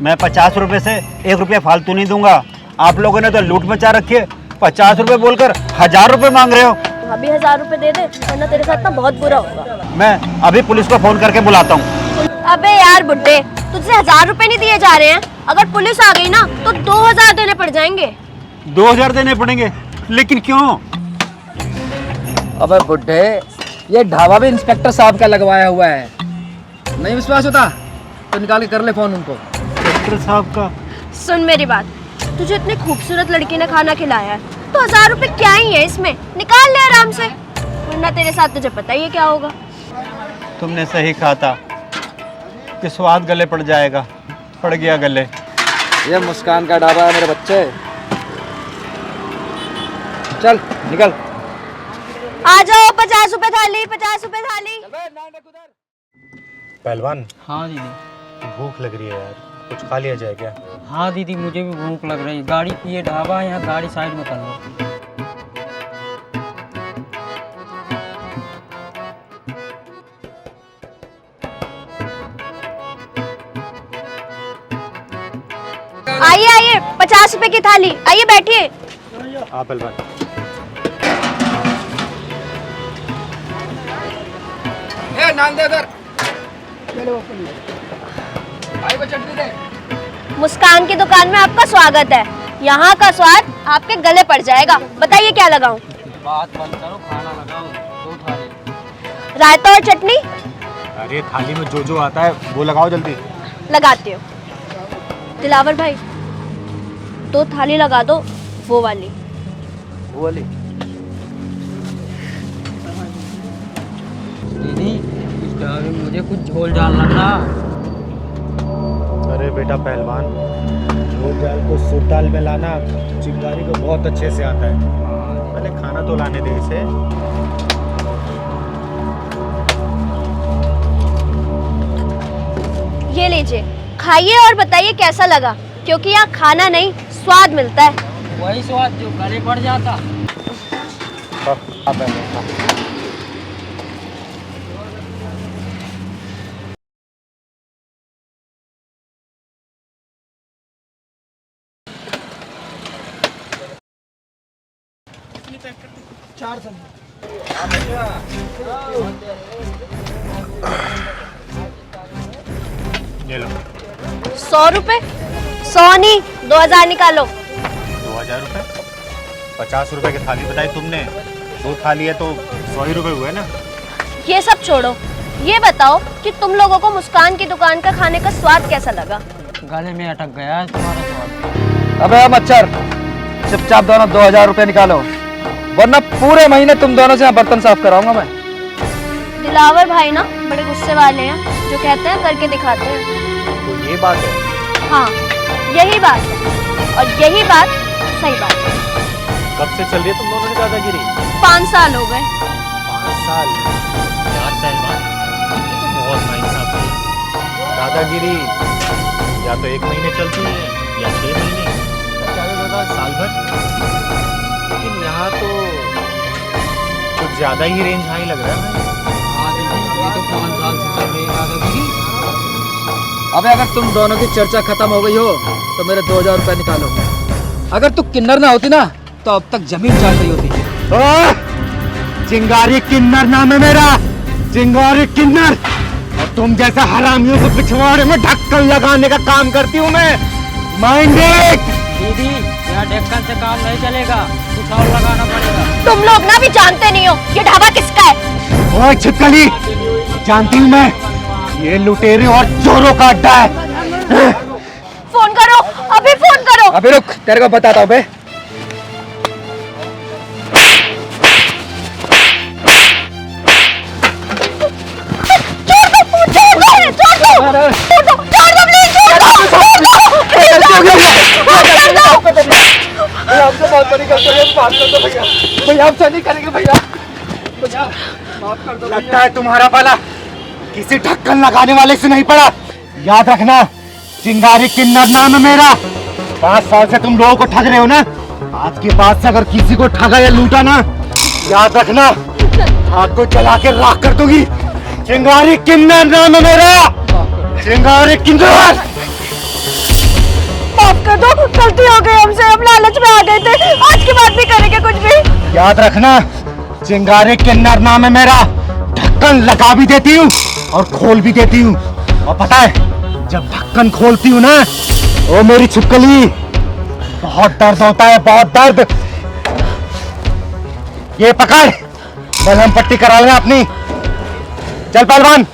मैं 50 रुपए से 1 रुपया फालतू नहीं दूंगा। आप लोगों ने तो लूट मचा रखी है, 50 रुपए बोलकर 1000 रुपए मांग रहे हो। अभी 1000 रुपए दे दे, वरना तेरे साथ ना बहुत बुरा होगा। मैं अभी पुलिस को फोन करके बुलाता हूँ। अबे यार बुड्ढे, तुझसे 1000 रुपए नहीं दिए जा रहे हैं, अगर पुलिस आ गई ना तो 2000 देने पड़ जाएंगे। 2000 देने पड़ेंगे? लेकिन क्यों? अबे बुड्ढे, ये ढाबा भी इंस्पेक्टर साहब का लगवाया हुआ है। नहीं विश्वास होता तो निकाल के कर ले फोन उनको। इंस्पेक्टर साहब का? सुन मेरी बात, तुझे इतनी खूबसूरत लड़की ने खाना खिलाया है तो 1000 रुपए क्या ही है इसमें, निकाल ले आराम से। वरना तेरे साथ तुझे पता ही है क्या होगा। तुमने सही कहा था कि स्वाद गले पड़ जाएगा, पड़ गया गले। ये मुस्कान का ढाबा है मेरे बच्चे। चल निकल। आ जाओ, 50 रुपए थाली, 50 रुपए थाली। पहलवान, हाँ दीदी। भूख लग रही है यार, कुछ खा लिया जाए क्या? हाँ दीदी, मुझे भी भूख लग रही है। गाड़ी ये ढाबा है, यहाँ गाड़ी साइड में कर लो। आइए आइए, 50 रुपए की थाली, आइए बैठिए। हाँ पहलवान। नान दे उधर। भाई को चटनी दे। मुस्कान की दुकान में आपका स्वागत है। यहाँ का स्वाद आपके गले पड़ जाएगा। बताइए क्या लगाऊं? बात बंद करो, खाना लगाओ। 2 थाली। रायता और चटनी अरे थाली में जो जो आता है वो लगाओ जल्दी। लगाती हूँ। दिलावर भाई, 2 थाली लगा दो, वो वाली। वो वाली। दीदी, इस ढाबे में मुझे कुछ झोल डालना था। अरे बेटा पहलवान, झोल दाल को सूट दाल में लाना चिंगारी को बहुत अच्छे से आता है। पहले खाना तो लाने दे इसे। ये लीजिए, खाइए और बताइए कैसा लगा, क्योंकि यहाँ खाना नहीं स्वाद मिलता है। वही स्वाद जो गले पड़ जाता। ये लो। 100 रुपए? 100 नहीं, 2000 निकालो। 2000 रुपए? 50 रुपए की थाली बताई तुमने, 2 थाली है तो 100 ही रुपए हुए ना। ये सब छोड़ो, ये बताओ कि तुम लोगों को मुस्कान की दुकान का खाने का स्वाद कैसा लगा? गले में अटक गया है तुम्हारा स्वाद। अबे मच्छर, चुपचाप दोनों 2000 रुपए निकालो, वरना पूरे महीने तुम दोनों से यहाँ बर्तन साफ कराऊंगा मैं। दिलावर भाई ना बड़े गुस्से वाले हैं, जो कहते हैं करके दिखाते हैं। तो ये बात है। हाँ, यही बात है, और यही बात सही बात है। कब से चल रही है तुम दोनों की दादागिरी? 5 साल हो गए। 5 साल? यार पहलवान, ये तो बहुत नाइंसाफी है। दादागिरी या तो 1 महीने चलती है या 6 महीने, ज्यादा ज्यादा साल भर। लेकिन यहाँ तो कुछ ज्यादा ही रेंज हाई लग रहा है। हाँ दीदी, ये तो 5 साल से चल रही है दादागिरी। अबे अगर तुम दोनों की चर्चा खत्म हो गई हो तो मेरे 2000 रुपए निकालो। अगर तू किन्नर ना होती ना तो अब तक जमीन चाट रही होती। चिंगारी किन्नर नाम है मेरा, चिंगारी किन्नर। और तुम जैसा हरामियों को पिछवाड़े में ढक्कन लगाने का काम करती हूँ मैं। Mind it. दीदी, यहाँ ढक्कन से काम नहीं चलेगा, कुछ और लगाना पड़ेगा। तुम लोग ना भी जानते नहीं हो ये ढाबा किसका है। ओए छिपकली, जानती हूँ मैं, ये लुटेरे और चोरों का अड्डा है। फोन करो, अभी फोन करो। अभी रुक, तेरे को बताता हूँ बे। लगता है तुम्हारा भला किसी ढक्कन लगाने वाले से नहीं पड़ा। याद रखना, चिंगारी किन्नर नाम है मेरा। 5 साल से तुम लोगों को ठग रहे हो ना, आज के बाद से अगर किसी को ठगा या लूटा ना, याद रखना आग को जला के राख कर दूंगी। चिंगारी किन्नर नाम है मेरा, चिंगारी किन्नर। माफ कर दो, गलती हो गई हमसे, हम लालच में आ गए थे, आज की बात नहीं करेंगे कुछ भी। याद रखना, चिंगारी किन्नर नाम है मेरा। ढक्कन लगा भी देती हूँ और खोल भी देती हूँ। और पता है, जब ढक्कन खोलती हूँ ना, ओ मेरी छिपकली, बहुत दर्द होता है, बहुत दर्द। ये पकड़, मलहम पट्टी करा लेना अपनी। चल पहलवान।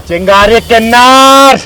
चिंगारी किन्नर।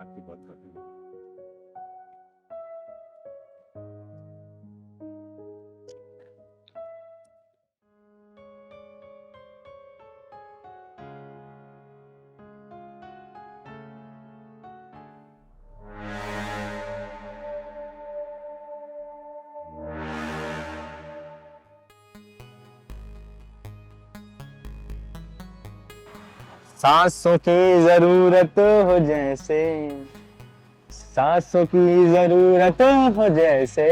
आपकी बहुत बहुत सांसों की जरूरत हो जैसे, सांसों की जरूरत हो जैसे,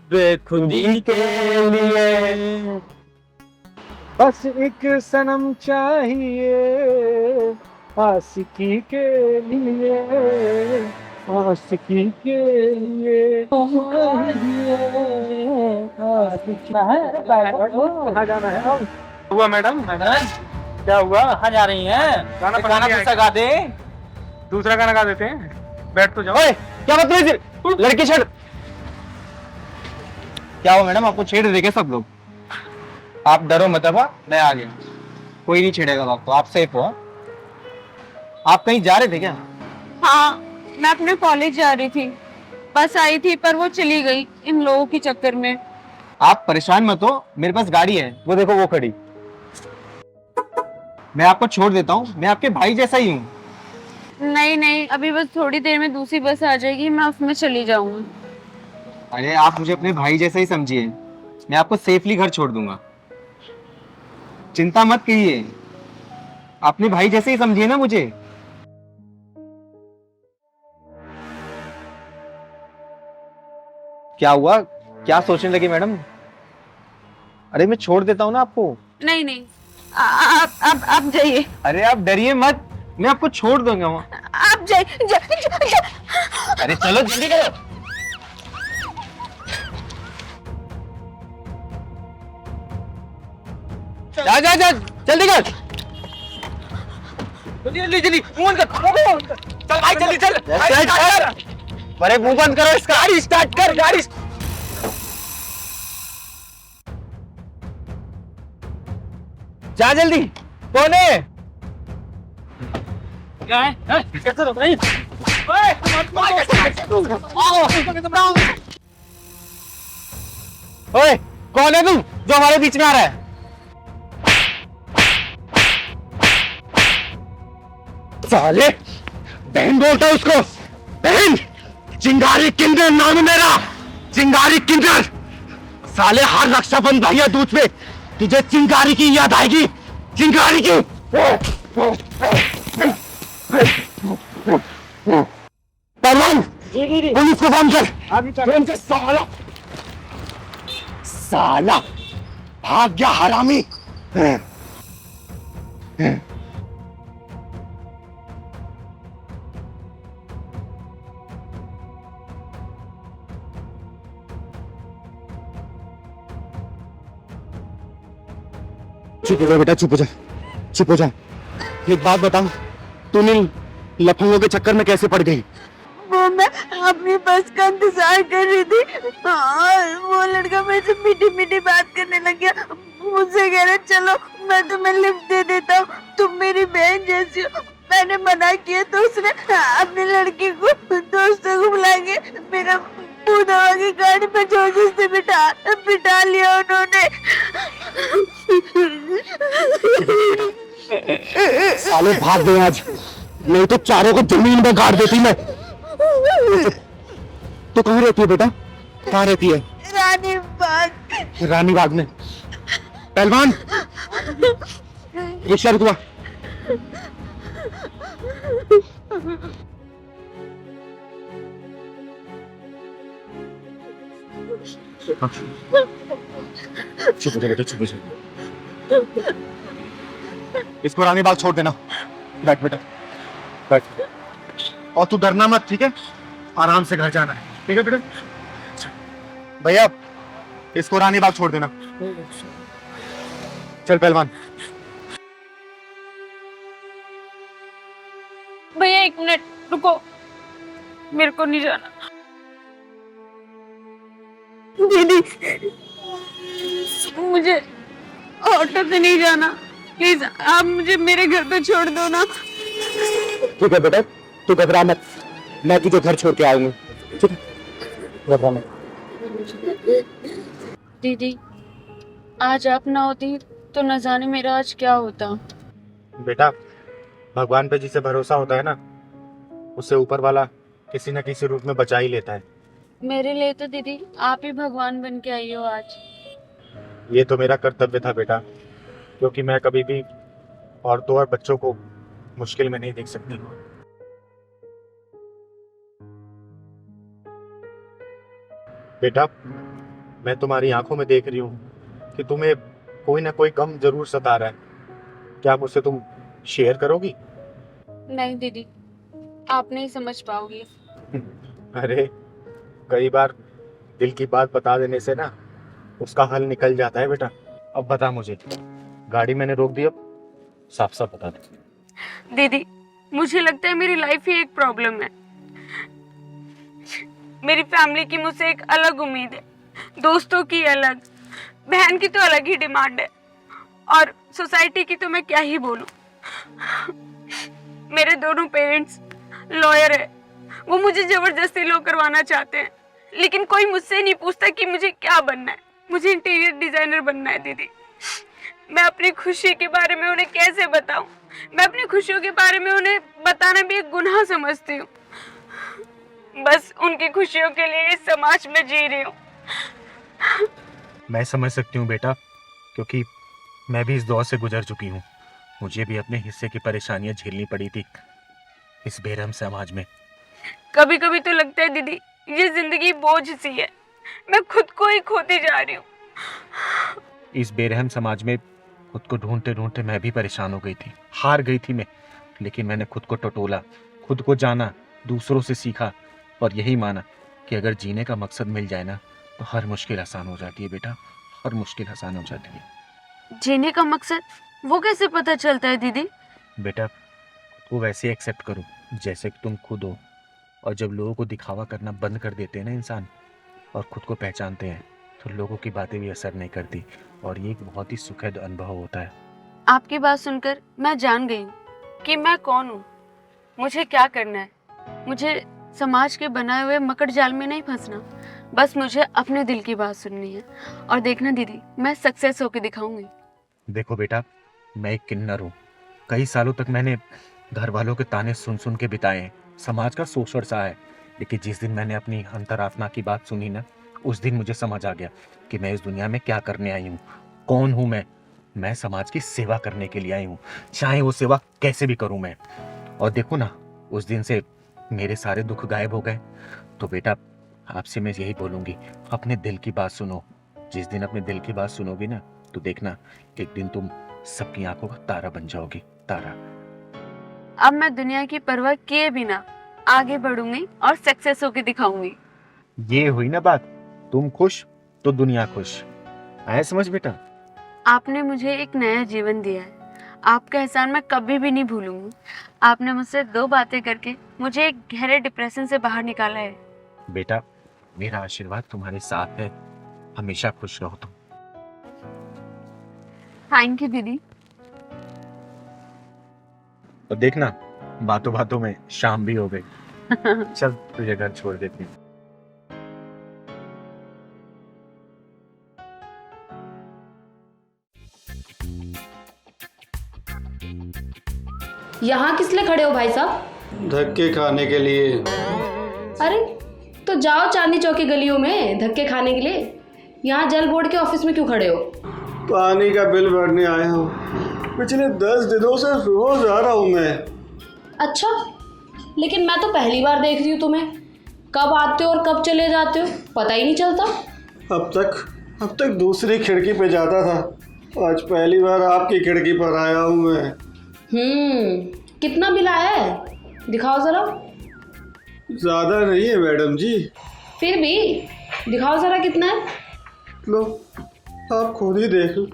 बेखुदी के लिए बस एक सनम चाहिए, आशिकी के लिए, आशिकी के लिए कहाँ जाना है? हुआ मैडम? क्या हुआ? कहाँ जा रही हैं? गाना गाना दूसरा गा दे। दूसरा गाना गा देते हैं, बैठ तो जाओ। ओए, क्या बदतमीज लड़की छेड़। क्या हुआ मैडम, आपको छेड़ देंगे सब लोग? आप डरो मत बाबा, मैं आ गया, कोई नहीं छेड़ेगा आपको, आप सेफ हो। आप कहीं जा रहे थे क्या? हाँ, मैं अपने कॉलेज जा रही थी, बस आई थी पर वो चली गई इन लोगों के चक्कर में। आप परेशान मत हो, मेरे पास गाड़ी है, वो देखो वो खड़ी। मैं आपको छोड़ देता हूँ, मैं आपके भाई जैसा ही हूँ। नहीं नहीं, अभी बस थोड़ी देर में दूसरी बस आ जाएगी, मैं उसमें चली जाऊंगी। अरे आप मुझे अपने भाई जैसा ही समझिए, मैं आपको सेफली घर छोड़ दूंगा, चिंता मत कीजिए, अपने भाई जैसे ही समझिए ना मुझे। क्या हुआ, क्या सोचने लगी मैडम? अरे मैं छोड़ देता हूँ ना आपको। नहीं नहीं, आप जाइए। अरे आप डरिए मत, मैं आपको छोड़ दूंगा वहाँ। आप जाइए। अरे चलो जल्दी करो। जा जा जा, जल्दी कर। जल्दी जल्दी मुंह बंद कर। चल भाई जल्दी चल। अरे मुंह बंद करो इसका। गाड़ी स्टार्ट कर, गाड़ी। जा जल्दी। कौन है? क्या है? कैसे रोक रही? ओए कौन है तुम जो हमारे बीच में आ रहा है? साले बहन बोलता है उसको, बहन। चिंगारी किंडर नाम है मेरा, चिंगारी किंडर। साले हर रक्षाबंधन भैया दूज पे तुझे चिंगारी की याद आएगी, चिंगारी की। परवान पुलिस को फोन कर। फोन कर साला, साला भाग गया हरामी। चुप हो जा बेटा, चुप हो जा, चुप हो जा। एक बात बताओ, तुम इन लफंगों के चक्कर में कैसे पड़ गई? वो मैं अपनी बस का इंतजार कर रही थी और वो लड़का मेरे से मीठी मीठी बात करने लग गया। मुझसे कह रहा चलो मैं तुम्हें लिफ्ट दे देता हूँ, तुम मेरी बहन जैसी हो। मैंने मना किया तो उसने अपनी लड़की को दोस्तों को बुला के मेरा मुंह दबा के गाड़ी पे जोर से बिठा लिया उन्होंने। साले भाग गए आज, नहीं तो चारों को जमीन में गाड़ देती मैं। तो कहाँ रहती है बेटा, कहाँ रहती है? रानी बाग। रानी बाग में। पहलवान ये शर्त हुआ। चुप हो जा बेटा, चुप हो जा। इसको रानी बाग छोड़ देना। बैठ बेटा, बैठ। और तू डरना मत, ठीक है? आराम से घर जाना है, ठीक है बेटा? भैया इसको रानी बाग छोड़ देना। चल पहलवान। भैया 1 मिनट रुको, मेरे को नहीं जाना। दीदी मुझे ऑटो से नहीं जाना, प्लीज आप मुझे मेरे घर पे छोड़ दो ना। ठीक है बेटा, तू घबरा मत, मैं तुझे घर छोड़ के आऊंगा, ठीक है? घबरा मत। दीदी, आज आप ना होती तो न जाने मेरा आज क्या होता। बेटा, भगवान पे जिसे भरोसा होता है ना, उससे ऊपर वाला किसी न किसी रूप में बचा ही लेता है। मेरे लिए तो दीदी आप ही भगवान बन के आई हो आज। ये तो मेरा कर्तव्य था बेटा, क्योंकि मैं कभी भी औरतों और बच्चों को मुश्किल में नहीं देख सकती। बेटा, मैं तुम्हारी आंखों में देख रही हूँ कि तुम्हें कोई ना कोई गम जरूर सता रहा है। क्या मुझसे तुम शेयर करोगी? नहीं दीदी, आप नहीं समझ पाओगी। अरे, कई बार दिल की बात बता देने से ना उसका हल निकल जाता है बेटा। अब बता मुझे, गाड़ी मैंने रोक दी, अब साफ साफ बता दे। दीदी, मुझे लगता है मेरी लाइफ ही एक प्रॉब्लम है। मेरी फैमिली की मुझसे एक अलग उम्मीद है, दोस्तों की अलग, बहन की तो अलग ही डिमांड है, और सोसाइटी की तो मैं क्या ही बोलूं। मेरे दोनों पेरेंट्स लॉयर है, वो मुझे जबरदस्ती लॉ करवाना चाहते हैं, लेकिन कोई मुझसे नहीं पूछता कि मुझे क्या बनना है। मुझे इंटीरियर डिजाइनर बनना है दीदी। मैं अपनी खुशी के बारे में उन्हें कैसे बताऊं? मैं अपनी खुशियों के बारे में उन्हें बताना भी एक गुनाह समझती हूँ। बस उनकी खुशियों के लिए इस समाज में जी रही हूँ। मैं समझ सकती हूँ बेटा, क्योंकि मैं भी इस दौर से गुजर चुकी हूँ। मुझे भी अपने हिस्से की परेशानियां झेलनी पड़ी थी इस बेरहम समाज में। कभी कभी तो लगता है दीदी, ये जिंदगी बोझ सी है, मैं खुद को ही खोती जा रही हूँ। इस बेरहम समाज में खुद को ढूंढते ढूंढते मैं भी परेशान हो गई थी, हार गई थी मैं। लेकिन मैंने खुद को टटोला, खुद को जाना, दूसरों से सीखा और यही माना कि अगर जीने का मकसद मिल जाए ना तो हर मुश्किल आसान हो जाती है बेटा, हर मुश्किल आसान हो जाती है। जीने का मकसद वो कैसे पता चलता है दीदी? बेटा, खुद को वैसे एक्सेप्ट करो जैसे कि तुम खुद हो, और जब लोगों को दिखावा करना बंद कर देते हैं ना इंसान, और खुद को पहचानते हैं, तो लोगों की बातें भी असर नहीं करती, और ये एक बहुत ही सुखद अनुभव होता है। आपकी बात सुनकर मैं जान गई हूँ कि मैं कौन हूँ, मुझे क्या करना है। मुझे समाज के बनाए हुए मकड़ जाल में नहीं फंसना, बस मुझे अपने दिल की बात सुननी है। और देखना दीदी, मैं सक्सेस होके दिखाऊंगी। देखो बेटा, मैं एक किन्नर हूँ। कई सालों तक मैंने घर वालों के ताने सुन सुन के बिताए हैं, समाज का शोषण सहा है। लेकिन जिस दिन मैंने अपनी अंतरात्मा की बात सुनी ना, उस दिन मुझे समझ आ गया कि मैं इस दुनिया में क्या करने आई हूँ, कौन हूँ मैं समाज की सेवा करने के लिए आई हूँ, चाहे वो सेवा कैसे भी करूँ मैं। और देखो ना, उस दिन से मेरे सारे दुख गायब हो गए। तो बेटा, आपसे मैं यही बोलूंगी, अपने दिल की बात सुनो। जिस दिन अपने दिल की बात सुनोगी ना, तो देखना एक दिन तुम सबकी आंखों का तारा बन जाओगी, तारा। अब मैं दुनिया की परवाह किए बिना आगे बढ़ूंगी और सक्सेस होके दिखाऊंगी। ये हुई ना बात, तुम खुश तो दुनिया खुश। आया समझ बेटा? आपने मुझे एक नया जीवन दिया है, आपका एहसान मैं कभी भी नहीं भूलूंगी। आपने मुझसे 2 बातें करके मुझे एक गहरे डिप्रेशन से बाहर निकाला है। बेटा, मेरा आशीर्वाद तुम्हारे साथ है, हमेशा खुश रहो तुम। थैंक यू दीदी। और देखना, बातों बातों में शाम भी हो गई। चल, तुझे घर छोड़ देती हूँ। यहाँ किस लिए खड़े हो भाई साहब? धक्के खाने के लिए। अरे तो जाओ चांदनी चौक की गलियों में धक्के खाने के लिए, यहाँ जल बोर्ड के ऑफिस में क्यों खड़े हो? पानी का बिल भरने आया हूँ, पिछले 10 दिनों से रोज आ रहा हूँ मैं। अच्छा, लेकिन मैं तो पहली बार देख रही हूँ तुम्हें। कब आते हो और कब चले जाते हो पता ही नहीं चलता। अब तक दूसरी खिड़की पे जाता था, आज पहली बार आपकी खिड़की पर आया हूँ मैं। कितना बिल आया है, दिखाओ जरा। ज्यादा नहीं है मैडम जी। फिर भी दिखाओ जरा कितना है। लो, आप खुद ही देख लो।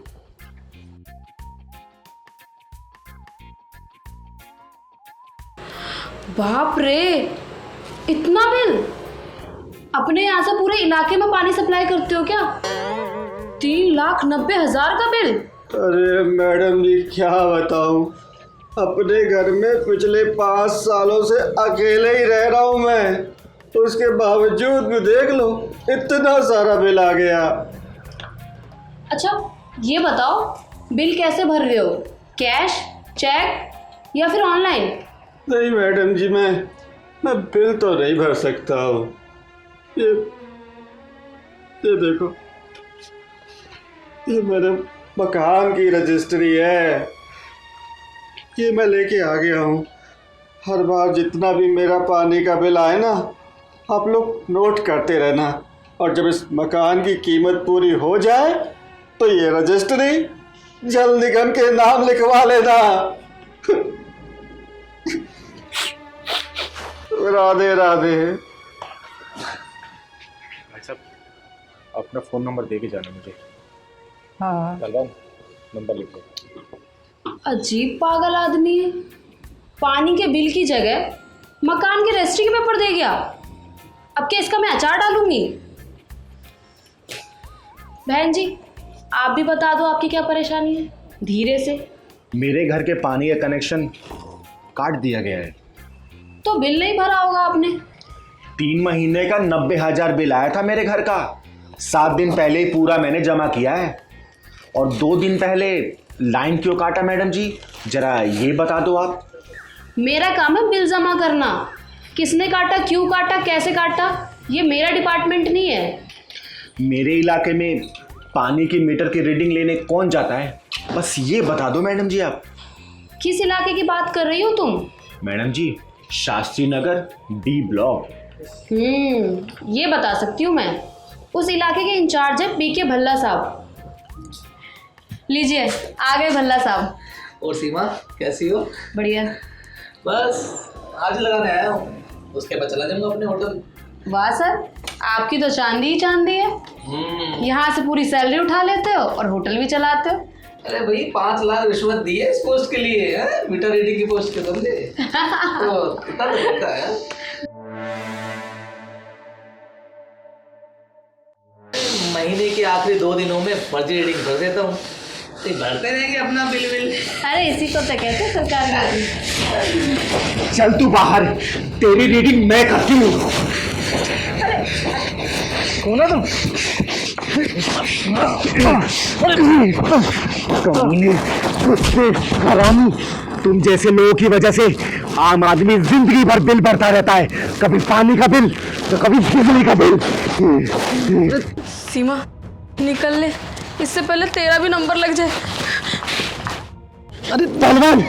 बाप रे, इतना बिल! अपने यहाँ से पूरे इलाके में पानी सप्लाई करते हो क्या? 3,90,000 का बिल। अरे मैडम जी, क्या बताऊं, अपने घर में पिछले 5 सालों से अकेले ही रह रहा हूं मैं, तो उसके बावजूद भी देख लो इतना सारा बिल आ गया। अच्छा ये बताओ, बिल कैसे भर रहे हो? कैश, चेक या फिर ऑनलाइन? नहीं मैडम जी, मैं बिल तो नहीं भर सकता हूँ। ये देखो, ये मेरे मकान की रजिस्ट्री है, ये मैं लेके आ गया हूँ। हर बार जितना भी मेरा पानी का बिल आए ना, आप लोग नोट करते रहना, और जब इस मकान की कीमत पूरी हो जाए तो ये रजिस्ट्री जल निगम के नाम लिखवा लेना। राधे राधे। भाई साहब, अपना फोन नंबर दे के जाना मुझे। हाँ नंबर लिख लो। अजीब पागल आदमी है, पानी के बिल की जगह मकान के रजिस्ट्री के पेपर दे गया। अब क्या इसका मैं अचार डालूंगी? बहन जी आप भी बता दो आपकी क्या परेशानी है, धीरे से। मेरे घर के पानी का कनेक्शन काट दिया गया है। तो बिल नहीं भरा होगा आपने? 3 महीने का 90,000 बिल आया था मेरे घर का। 7 दिन पहले ही पूरा मैंने जमा किया है। और 2 दिन पहले लाइन क्यों काटा मैडम जी, जरा ये बता दो आप। मेरा काम है बिल जमा करना, किसने काटा, क्यों काटा, कैसे काटा, ये मेरा डिपार्टमेंट नहीं है। मेरे इलाके में पानी की मीटर की रीडिंग लेने कौन जाता है, बस ये बता दो मैडम जी आप। किस इलाके की बात कर रही हो तुम? मैडम जी, शास्त्री नगर D ब्लॉक। ये बता सकती हूँ मैं। उस इलाके के इंचार्ज है पीके भल्ला साहब। लीजिए आ गए भल्ला साहब। और सीमा कैसी हो? बढ़िया। बस आज लगाने आया हूँ, उसके बाद चला जाऊंगा अपने होटल। वाह सर, आपकी तो चांदी ही चांदी है। यहाँ से पूरी सैलरी उठा लेते हो और होटल भी चलाते हो। अरे भाई 5 लाख रिश्वत दी है इस पोस्ट के लिए, है मीटर रीडिंग की पोस्ट के बंदे। तो कितना लगता है? महीने के आखिरी 2 दिनों में फर्जी रीडिंग भर देता हूँ, तो भरते रहेंगे अपना बिल। अरे इसी को तो कहते हैं सरकारी। चल तू बाहर, तेरी रीडिंग मैं करती हूँ। कौन है तुम? हरामी, तुम जैसे लोगों की वजह से आम आदमी जिंदगी भर बिल भरता रहता है, कभी पानी का बिल तो कभी बिजली का बिल। सीमा निकल ले, इससे पहले तेरा भी नंबर लग जाए। अरे पहलवान,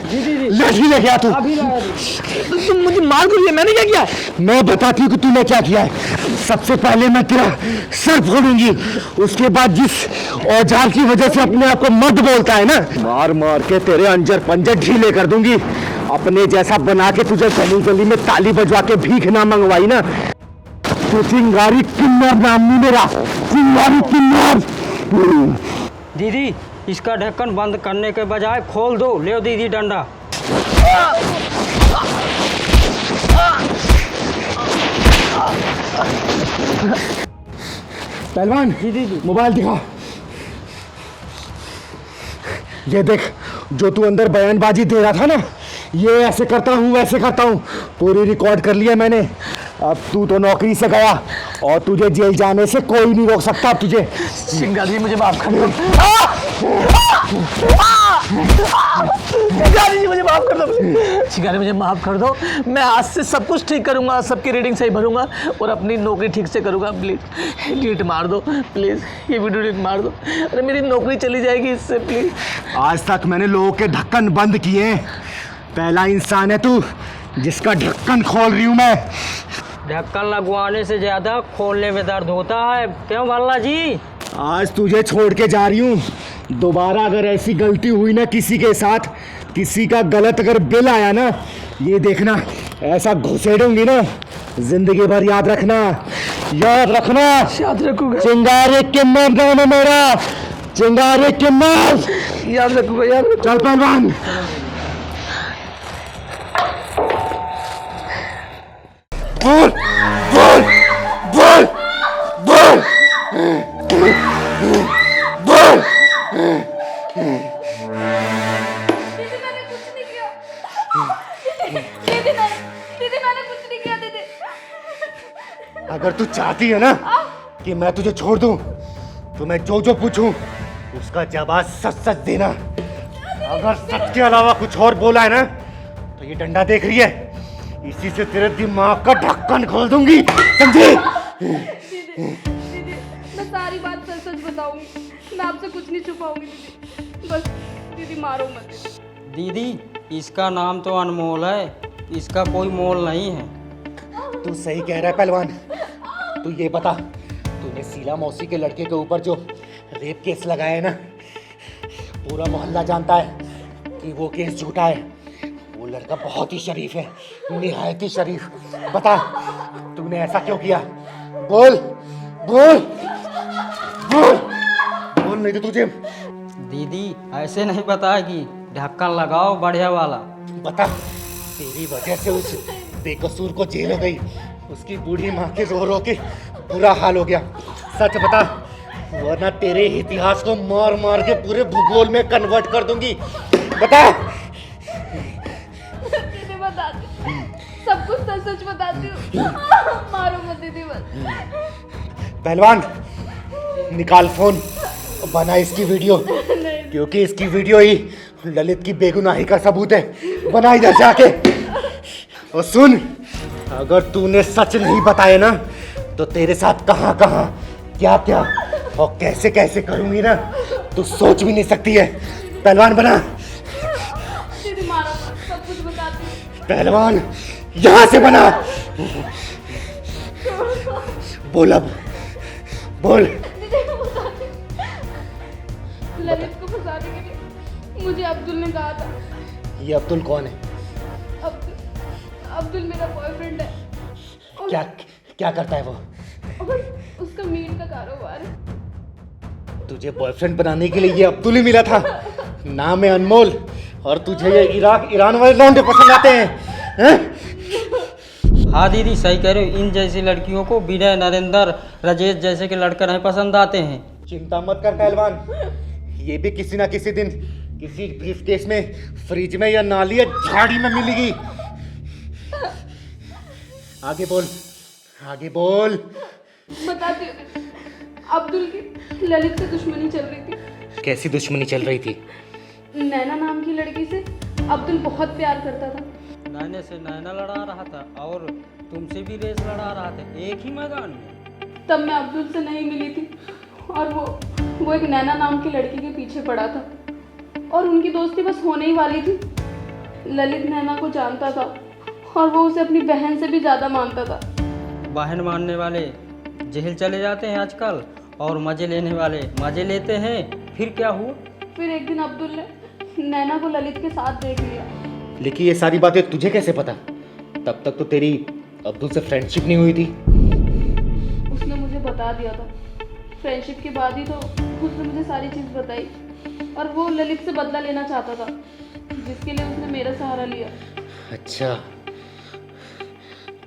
लाठी लेके आ तू। तुम मुझे मार क्यों दिया? मैंने क्या किया? मैं बताती हूँ कि तूने क्या किया है। सबसे पहले मैं तेरा सर फोड़ूंगी, उसके बाद जिस औजार की वजह से अपने आप को मर्द बोलता है ना, मार मार के तेरे अंजर पंजर ढीले कर दूंगी। अपने जैसा बना के तुझे गली गली में ताली बजवा के भीख ना मंगवाई ना, तो चिंगारी किन्नर नाम नहीं मेरा, चिंगारी किन्नर। दीदी इसका ढक्कन बंद करने के बजाय खोल दो। ले दीदी डंडा। पहलवान, मोबाइल दिखा। ये देख, जो तू अंदर बयानबाजी दे रहा था ना, ये ऐसे करता हूँ वैसे करता हूँ, पूरी रिकॉर्ड कर लिया मैंने। अब तू तो नौकरी से गया और तुझे जेल जाने से कोई नहीं रोक सकता अब तुझे। चिंगारी मुझे माफ कर दो। मुझे माफ कर दो। चिंगारी मुझे माफ कर दो। मैं आज से सब कुछ ठीक करूंगा, सबकी रीडिंग सही भरूंगा और अपनी नौकरी ठीक से करूंगा। प्लीज डिलीट मार दो, प्लीज ये वीडियो डिलीट मार दो। अरे मेरी नौकरी चली जाएगी इससे, प्लीज। आज तक मैंने लोगों के ढक्कन बंद किए, पहला इंसान है तू जिसका ढक्कन खोल रही हूं मैं। ढक्कन लगवाने से ज्यादा खोलने में दर्द होता है, क्यों भल्ला जी? आज तुझे छोड़ के जा रही हूँ। दोबारा अगर ऐसी गलती हुई ना किसी के साथ, किसी का गलत अगर बिल आया ना, ये देखना ऐसा घुसेड़ूंगी ना, जिंदगी भर याद रखना, याद रखना। याद रखूंगा। चिंगारी किन्नर नाम है मेरा, चिंगारी किन्नर। याद रखूंगा, याद रखूंगा। चल पहलवान। बोल बोल बोल बोल बोल। अगर तू चाहती है ना कि मैं तुझे छोड़ दूं, तो मैं जो जो पूछूं उसका जवाब सच सच देना। अगर सच के अलावा कुछ और बोला है ना, तो ये डंडा देख रही है, इसी से तेरे दिमाग का ढक्कन खोल दूंगी, समझी? दीदी मैं सारी बात सच सच बताऊंगी, मैं आपसे कुछ नहीं छुपाऊंगी दीदी, बस दीदी मारो मत। दीदी इसका नाम तो अनमोल है, इसका कोई मोल नहीं है। तू सही कह रहा है पहलवान। तू ये बता, तूने शीला मौसी के लड़के के ऊपर जो रेप केस लगाया है ना, पूरा मोहल्ला जानता है कि वो केस झूठा है। वो लड़का बहुत ही शरीफ है, निहायत ही शरीफ। बता, तूने ऐसा क्यों किया? बोल बोल बोल बोल, नहीं तो तुझे। दीदी ऐसे नहीं बताएगी, ढक्कन लगाओ बढ़िया वाला। बता, तेरी वजह से उस बेकसूर को जेल हो गई, उसकी बूढ़ी माँ के रो रो के बुरा हाल हो गया। सच बता, वरना तेरे इतिहास को मार मार के पूरे भूगोल में कन्वर्ट कर दूंगी। बता। दीदी बता दे, सब कुछ सच सच बताती हूँ, मारो मत दीदी बस। पहलवान निकाल फोन, बना इसकी वीडियो, क्योंकि इसकी वीडियो ही ललित की बेगुनाही का सबूत है। बना इधर जाके। और सुन, अगर तूने सच नहीं बताया ना, तो तेरे साथ कहां कहां क्या क्या और कैसे कैसे करूंगी ना, तू सोच भी नहीं सकती है। पहलवान बना। दीदी मारो मत, सब कुछ बताती हूँ। पहलवान यहां से बना। बोल अब, बोल। ललित को फंसाने के लिए मुझे अब्दुल ने कहा था। ये अब्दुल कौन है? अब्दुल मेरा बॉयफ्रेंड है। क्या क्या करता है वो? और उसका मीट का कारोबार है। तुझे बॉयफ्रेंड बनाने के लिए ये अब्दुल ही मिला था। नाम है अनमोल, और तुझे ये इराक ईरान वाले लौंडे पसंद आते हैं? हाँ दीदी सही कह रहे हो, इन जैसी लड़कियों को विनय, नरेंद्र, राजेश जैसे के लड़के नहीं पसंद आते हैं। चिंता मत कर पहलवान, ये भी किसी ना किसी दिन किसी ब्रीफकेस में, फ्रिज में या नाली या झाड़ी में मिलेगी। आगे बोल, आगे बोल। बताती हूँ, अब्दुल की ललित से दुश्मनी चल रही थी। कैसी दुश्मनी चल रही थी? नैना नाम की लड़की से अब्दुल बहुत प्यार करता था। नैने से नैना लड़ा रहा था और तुमसे भी रेस लड़ा रहा था, एक ही मैदान में। तब मैं अब्दुल से नहीं मिली थी, और वो एक नैना नाम की लड़की के पीछे पड़ा था, और उनकी दोस्ती बस होने ही वाली थी। ललित नैना को जानता था, और वो उसे अपनी बहन से भी ज़्यादा मानता था। बहन मानने वाले जेल चले जाते हैं आजकल, और मजे लेने वाले मजे लेते हैं। फिर क्या हुआ? फिर एक दिन अब्दुल ने नैना को ललित के साथ देख लिया। लेकिन ये सारी बातें तुझे कैसे पता? तब तक तो तेरी अब्दुल से फ्रेंडशिप नहीं हुई थी। उसने मुझे बता दिया था। फ्रेंडशिप के बाद ही तो उसने मुझे सारी चीज़ बताई, और वो ललित से बदला लेना चाहता था, जिसके लिए उसने मेरा सहारा लिया। अच्छा,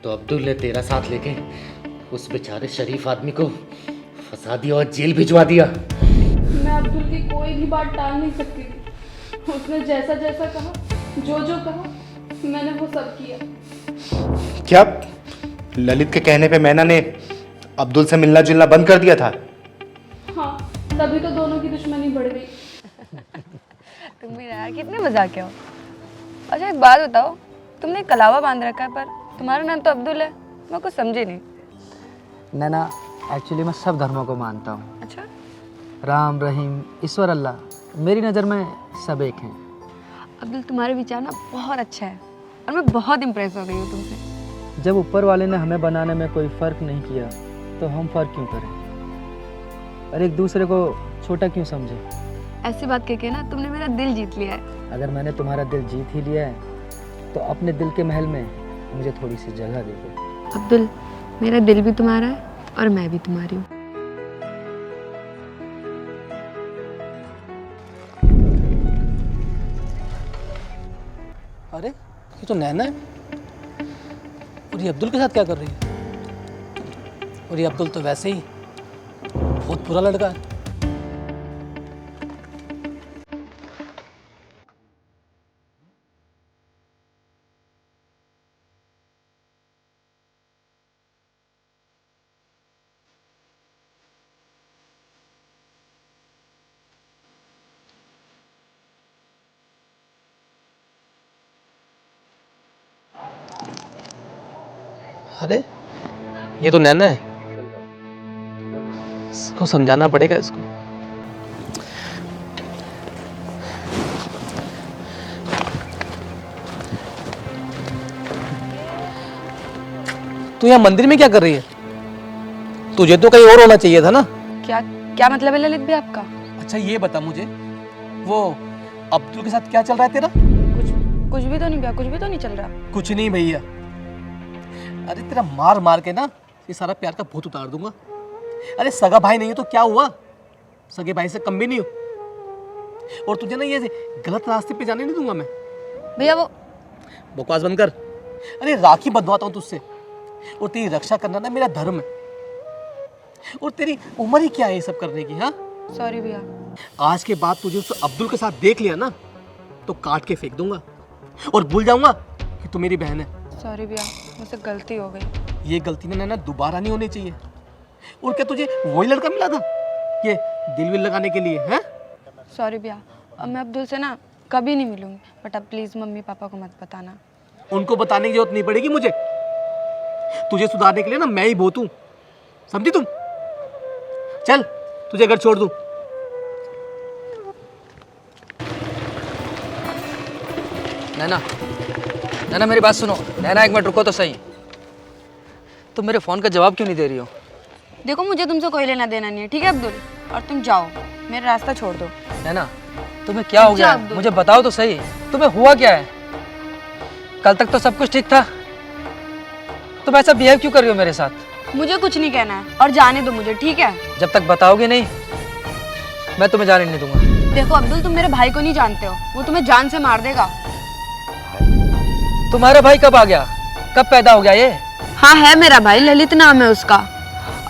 तो अब्दुल ने तेरा साथ लेके उस बेचारे शरीफ आदमी को फंसा दिया और जेल भिजवा दिया। मैं अब्दुल की कोई भी बात टाल नहीं सकती थी। उसने जैसा जैसा कहा, जो जो कहा, मैंने वो सब किया। क्या ललित के कहने पे मैना ने अब्दुल से मिलना जुलना बंद कर दिया था? हाँ, तभी तो दोनों की दुश्मनी बढ़ गई। तुम भी यार कितने मजाक हो। अच्छा एक बात बताओ, तुमने कलावा बांध रखा है पर तुम्हारा नाम तो अब्दुल है, मैं कुछ समझी नहीं। नैना एक्चुअली मैं सब धर्मों को मानता हूँ। अच्छा, राम, रहीम, ईश्वर, अल्लाह, मेरी नज़र में सब एक हैं। अब्दुल तुम्हारे विचार ना बहुत अच्छा है, और मैं बहुत इम्प्रेस हो गई हूँ तुमसे। जब ऊपर वाले ने हमें बनाने में कोई फ़र्क नहीं किया, तो हम फ़र्क क्यों करें और एक दूसरे को छोटा क्यों समझें? ऐसी बात कह के ना तुमने मेरा दिल जीत लिया है। अगर मैंने तुम्हारा दिल जीत ही लिया है, तो अपने दिल के महल में मुझे थोड़ी सी जगह दे दो। अब्दुल, मेरा दिल भी तुम्हारा है और मैं भी तुम्हारी हूँ। अरे ये तो नैना है, और ये अब्दुल के साथ क्या कर रही है? और ये अब्दुल तो वैसे ही बहुत बुरा लड़का है। अरे ये तो नैना है, इसको समझाना पड़ेगा इसको। तू यहाँ मंदिर में क्या कर रही है? तुझे तो कहीं और होना चाहिए था ना। क्या क्या मतलब है ललित भी आपका? अच्छा ये बता मुझे, वो अब्दुल के साथ क्या चल रहा है तेरा? कुछ भी तो नहीं भैया, कुछ भी तो नहीं चल रहा। कुछ नहीं भैया, अरे तेरा मार मार के ना ये सारा प्यार का भूत उतार दूंगा। अरे सगा भाई नहीं हो तो क्या हुआ, सगे भाई से कम भी नहीं हो। और तुझे ना ये गलत रास्ते पे जाने नहीं दूंगा मैं। भैया वो बकवास बंद कर। अरे राखी बंधवाता हूँ तुझसे, और तेरी रक्षा करना ना मेरा धर्म है। और तेरी उम्र ही क्या है ये सब करने की? हाँ सॉरी भैया। आज के बाद तुझे उस अब्दुल के साथ देख लिया ना तो काट के फेंक दूंगा और भूल जाऊंगा कि तू मेरी बहन है। सॉरी भैया, मुझसे गलती हो गई। ये गलती ना दोबारा नहीं होनी चाहिए। और क्या तुझे वही लड़का मिला था ये दिल विल लगाने के लिए? हैं? सॉरी भैया, अब मैं अब्दुल से ना कभी नहीं मिलूंगी, बट अब प्लीज़ मम्मी पापा को मत बताना। उनको बताने की जरूरत नहीं पड़ेगी मुझे। तुझे सुधारने के लिए ना मैं ही बहुत हूँ, समझी तुम? चल तुझे घर छोड़ दूं। नैना, नैना मेरी बात सुनो। नैना एक मिनट रुको तो सही। तुम मेरे फ़ोन का जवाब क्यों नहीं दे रही हो? देखो मुझे तुमसे कोई लेना देना नहीं है, ठीक है अब्दुल? और तुम जाओ, मेरा रास्ता छोड़ दो। नैना तुम्हें क्या हो गया है? मुझे बताओ तो सही, तुम्हें हुआ क्या है? कल तक तो सब कुछ ठीक था, तुम ऐसा बिहेव क्यों कर रही हो मेरे साथ? मुझे कुछ नहीं कहना है और जाने दो मुझे, ठीक है? जब तक बताओगे नहीं मैं तुम्हें जाने नहीं दूंगा। देखो अब्दुल, तुम मेरे भाई को नहीं जानते हो, वो तुम्हें जान से मार देगा। तुम्हारा भाई कब आ गया, कब पैदा हो गया ये? हाँ है मेरा भाई, ललित नाम है उसका,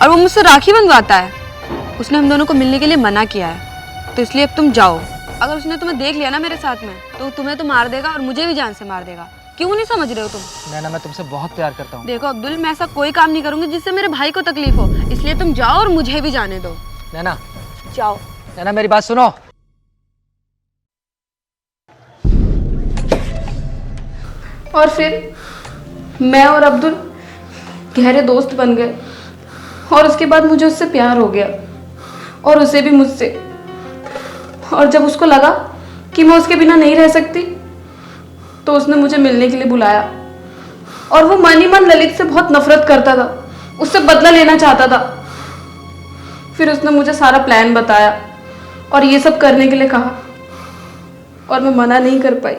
और वो मुझसे राखी बंधवाता है। उसने हम दोनों को मिलने के लिए मना किया है, तो इसलिए अब तुम जाओ। अगर उसने तुम्हें देख लिया ना मेरे साथ में, तो तुम्हें तो मार देगा और मुझे भी जान से मार देगा। क्यों नहीं समझ रहे हो तुम? नैना मैं तुमसे बहुत प्यार करता हूँ। देखो अब्दुल, मैं ऐसा कोई काम नहीं करूंगी जिससे मेरे भाई को तकलीफ हो, इसलिए तुम जाओ और मुझे भी जाने दो। नैना, जाओ। नैना मेरी बात सुनो। और फिर मैं और अब्दुल गहरे दोस्त बन गए, और उसके बाद मुझे उससे प्यार हो गया और उसे भी मुझसे। और जब उसको लगा कि मैं उसके बिना नहीं रह सकती, तो उसने मुझे मिलने के लिए बुलाया। और वो मन ही मन ललित से बहुत नफरत करता था, उससे बदला लेना चाहता था। फिर उसने मुझे सारा प्लान बताया और ये सब करने के लिए कहा, और मैं मना नहीं कर पाई।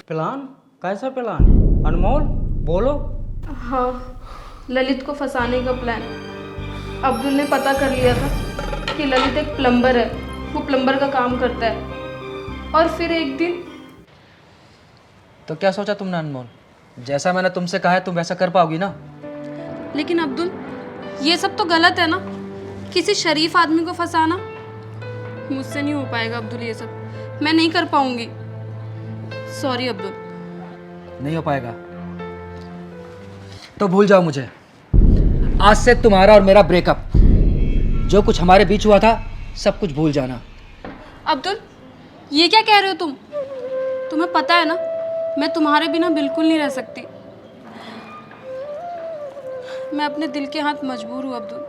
प्लान? कैसा प्लान? अनमोल बोलो। हाँ, ललित को फंसाने का प्लान। अब्दुल ने पता कर लिया था कि ललित एक प्लम्बर है, वो प्लम्बर का काम करता है। और फिर एक दिन। तो क्या सोचा तुमने अनमोल? जैसा मैंने तुमसे कहा है तुम वैसा कर पाओगी ना? लेकिन अब्दुल, ये सब तो गलत है ना, किसी शरीफ आदमी को फंसाना। मुझसे नहीं हो पाएगा अब्दुल, ये सब मैं नहीं कर पाऊंगी। सॉरी अब्दुल। नहीं हो पाएगा तो भूल जाओ मुझे। आज से तुम्हारा और मेरा ब्रेकअप, जो कुछ हमारे बीच हुआ था सब कुछ भूल जाना। अब्दुल, ये क्या कह रहे हो तुम? तुम्हें पता है ना, मैं तुम्हारे बिना बिल्कुल नहीं रह सकती। मैं अपने दिल के हाथ मजबूर हूँ अब्दुल।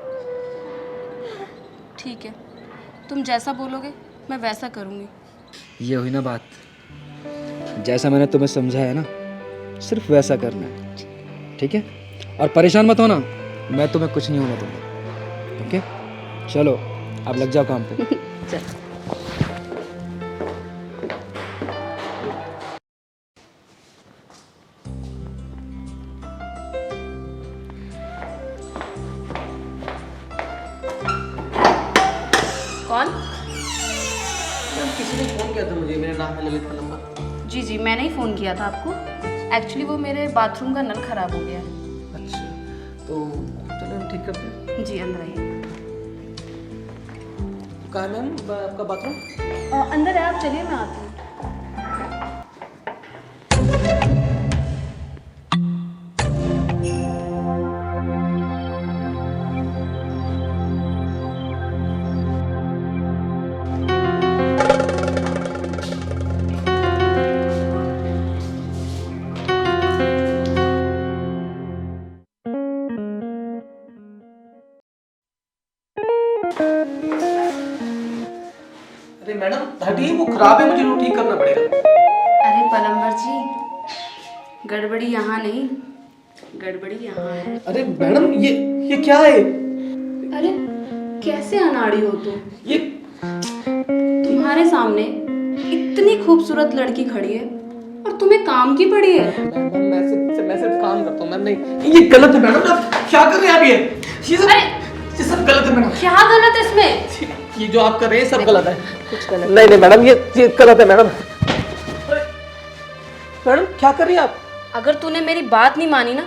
ठीक है, तुम जैसा बोलोगे मैं वैसा करूँगी। ये हुई ना बात, जैसा मैंने तुम्हें समझाया ना सिर्फ वैसा करना है, ठीक है? और परेशान मत होना, मैं तुम्हें कुछ नहीं होने दूंगा। ओके चलो अब लग जाओ काम पे। चल। कौन? किसी ने फोन किया था मुझे, मेरा नाम है ललित का नंबर। जी जी, मैंने ही फ़ोन किया था आपको। एक्चुअली वो मेरे बाथरूम का नल ख़राब हो गया है। अच्छा, तो चलो हम ठीक करते हैं। जी अंदर आइए। कहाँ है मैम आपका बाथरूम? अंदर है, आप चलिए मैं आती हूँ। मैडम हटी, वो खराब है, मुझे ठीक करना पड़ेगा। अरे पलम्बर जी, गड़बड़ी यहाँ नहीं, गड़बड़ी यहाँ है। अरे मैडम ये क्या है? अरे कैसे अनाड़ी हो तुम? ये तुम्हारे सामने इतनी खूबसूरत लड़की खड़ी है और तुम्हें काम की पड़ी है। मैडम मैं सिर्फ काम करता हूँ मैम, नहीं ये गलत है मैडम, आप क्या कर रहे हैं आप? ये सब गलत है मैडम। क्या गलत है इसमें? ये जो आप कर रहे हैं सब गलत है। कुछ गलत नहीं मैडम, ये गलत है मैडम। मैडम क्या कर रही हैं आप? अगर तूने मेरी बात नहीं मानी ना,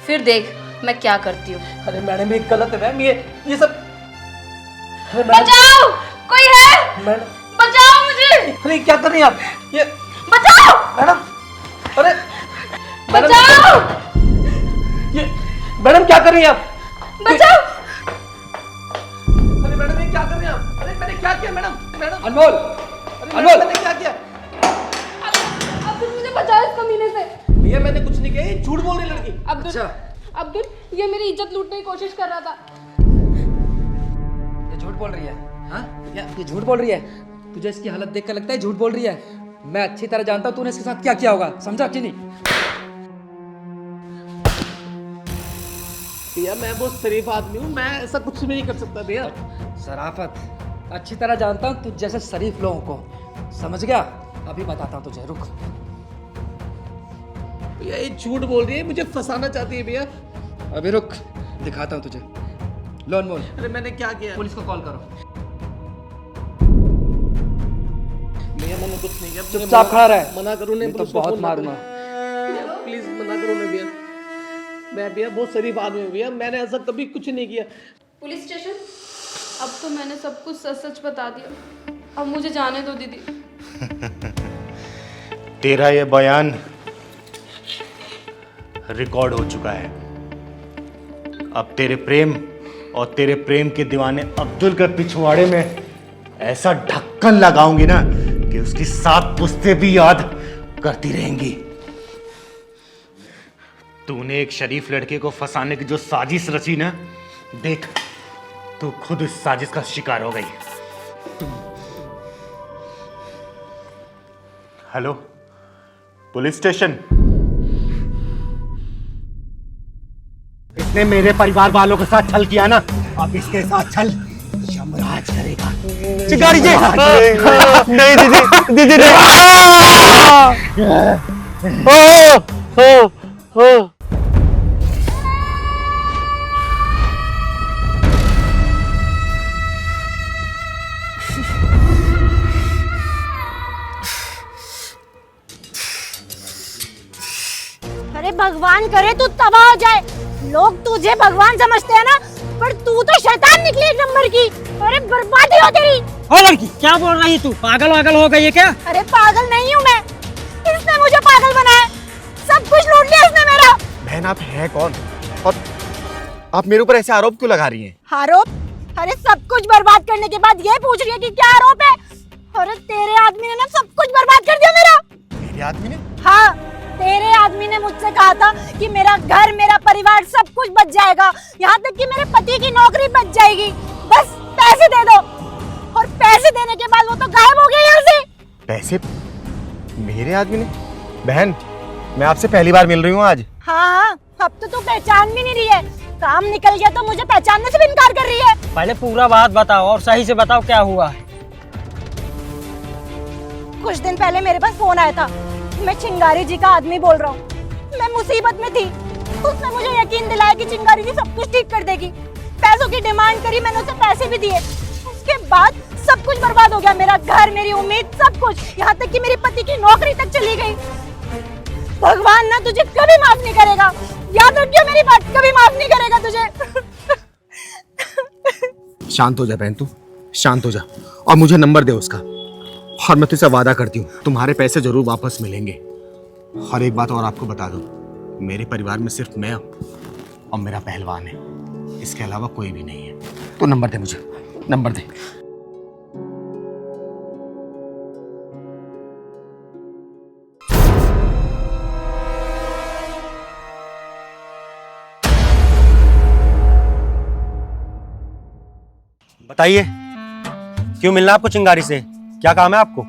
फिर देख मैं क्या करती हूँ। अरे मैडम ये गलत है मैम, ये सब। बचाओ, कोई है? मैडम बचाओ मुझे। अरे क्या कर रही हैं आप? ये बचाओ मैडम, अरे बचाओ। ये मैडम क्या कर रही हैं आप? बचाओ। अरे मैडम ये क्या कर रही हैं आप? अरे मैंने क्या किया मैडम? मैडम अनमोल, अरे अनमोल मैंने क्या किया? अब्दुल मुझे बचाओ इस कमीने से। भैया मैंने कुछ नहीं किया, ये झूठ बोल रही लड़की। अब्दुल ये मेरी इज्जत लूटने की कोशिश कर रहा था। ये झूठ बोल रही है। हाँ, ये झूठ बोल रही है। तुझे इसकी हालत देख कर लगता है झूठ बोल रही है। मैं अच्छी तरह जानता हूँ तूने इसके साथ क्या किया होगा, समझा कि नहीं? भैया मैं बहुत शरीफ आदमी हूँ, मैं ऐसा कुछ भी नहीं कर सकता भैया। शराफत अच्छी तरह जानता हूँ तुझ जैसे शरीफ लोगों को, समझ गया? अभी बताता हूँ तुझे, रुक। भैया ये झूठ बोल रही है, मुझे फंसाना चाहती है भैया। अभी रुक, दिखाता हूँ तुझे। लो अनमोल, अरे मैंने क्या किया? पुलिस को कॉल करो। भैया मैंने कुछ नहीं किया। चुपचाप खड़ा रहे, मना करो नहीं तो बहुत मारूंगा। प्लीज मना करो ना भैया। मैं भैया बहुत शरीफ आदमी हूँ भैया, मैंने ऐसा कभी कुछ नहीं किया। पुलिस स्टेशन, अब तो मैंने सब कुछ सच सच बता दिया, अब मुझे जाने दो दीदी। तेरा ये बयान रिकॉर्ड हो चुका है। अब तेरे प्रेम और तेरे प्रेम के दीवाने अब्दुल के पिछवाड़े में ऐसा ढक्कन लगाऊंगी ना कि उसकी 7 पुश्तें भी याद करती रहेंगी। तूने एक शरीफ लड़के को फंसाने की जो साजिश रची ना, देख तू खुद इस साजिश का शिकार हो गई। Hello police station. इसने मेरे परिवार वालों के साथ छल किया ना, अब इसके साथ छल यमराज करेगा। चिंगारी जी नहीं दीदी, दीदी नहीं। अरे भगवान करे तू तबाह हो जाए। लोग तुझे भगवान समझते हैं ना, पर तू तो शैतान निकली एक नंबर की। अरे बर्बादी हो तेरी। ओ लड़की, क्या बोल रही तू? पागल वागल हो गई है क्या? अरे पागल नहीं हूँ मैं, इसने मुझे पागल बनाया। सब कुछ लूट लिया इसने मेरा। बहन आप हैं कौन और आप मेरे ऊपर ऐसे आरोप क्यों लगा रही हैं? आरोप? अरे सब कुछ बर्बाद करने के बाद ये पूछ रही है कि क्या आरोप है? अरे तेरे आदमी ने ना सब कुछ बर्बाद कर दिया मेरा। मेरे आदमी ने? हाँ, तेरे आदमी ने मुझसे कहा था कि मेरा घर, मेरा परिवार सब कुछ बच जाएगा, यहाँ तक कि मेरे पति की नौकरी बच जाएगी, बस पैसे दे दो। और पैसे देने के बाद वो तो गायब हो गया यहाँ से। पैसे? मेरे आदमी ने? बहन मैं आपसे पहली बार मिल रही हूँ आज। हाँ, अब तो तू पहचान भी नहीं रही है। काम निकल गया तो मुझे पहचानने से भी इनकार कर रही है। पहले पूरा बात बताओ और सही से बताओ क्या हुआ है। कुछ दिन पहले मेरे पास फोन आया था, मैं चिंगारी जी का आदमी बोल रहा हूँ। मैं मुसीबत में थी, उसने मुझे यकीन दिलाया कि चिंगारी जी सब कुछ ठीक कर देगी। पैसों की डिमांड करी, मैंने उसे पैसे भी दिए। उसके बाद सब कुछ बर्बाद हो गया, मेरा घर, मेरी उम्मीद, सब कुछ, यहाँ तक कि मेरे पति की नौकरी तक चली गई। भगवान ना तुझे कभी माफ नहीं करेगा, याद रखियो मेरी बात, कभी माफ नहीं करेगा तुझे। शांत हो जा बहन, तू शांत हो जा और मुझे नंबर दे उसका, और मैं तुझसे वादा करती हूँ तुम्हारे पैसे जरूर वापस मिलेंगे। और एक बात और आपको बता दूं, मेरे परिवार में सिर्फ मैं और मेरा पहलवान है, इसके अलावा कोई भी नहीं है। तो नंबर दे मुझे, नंबर दे। बताइए क्यों मिलना आपको चिंगारी से? क्या काम है आपको?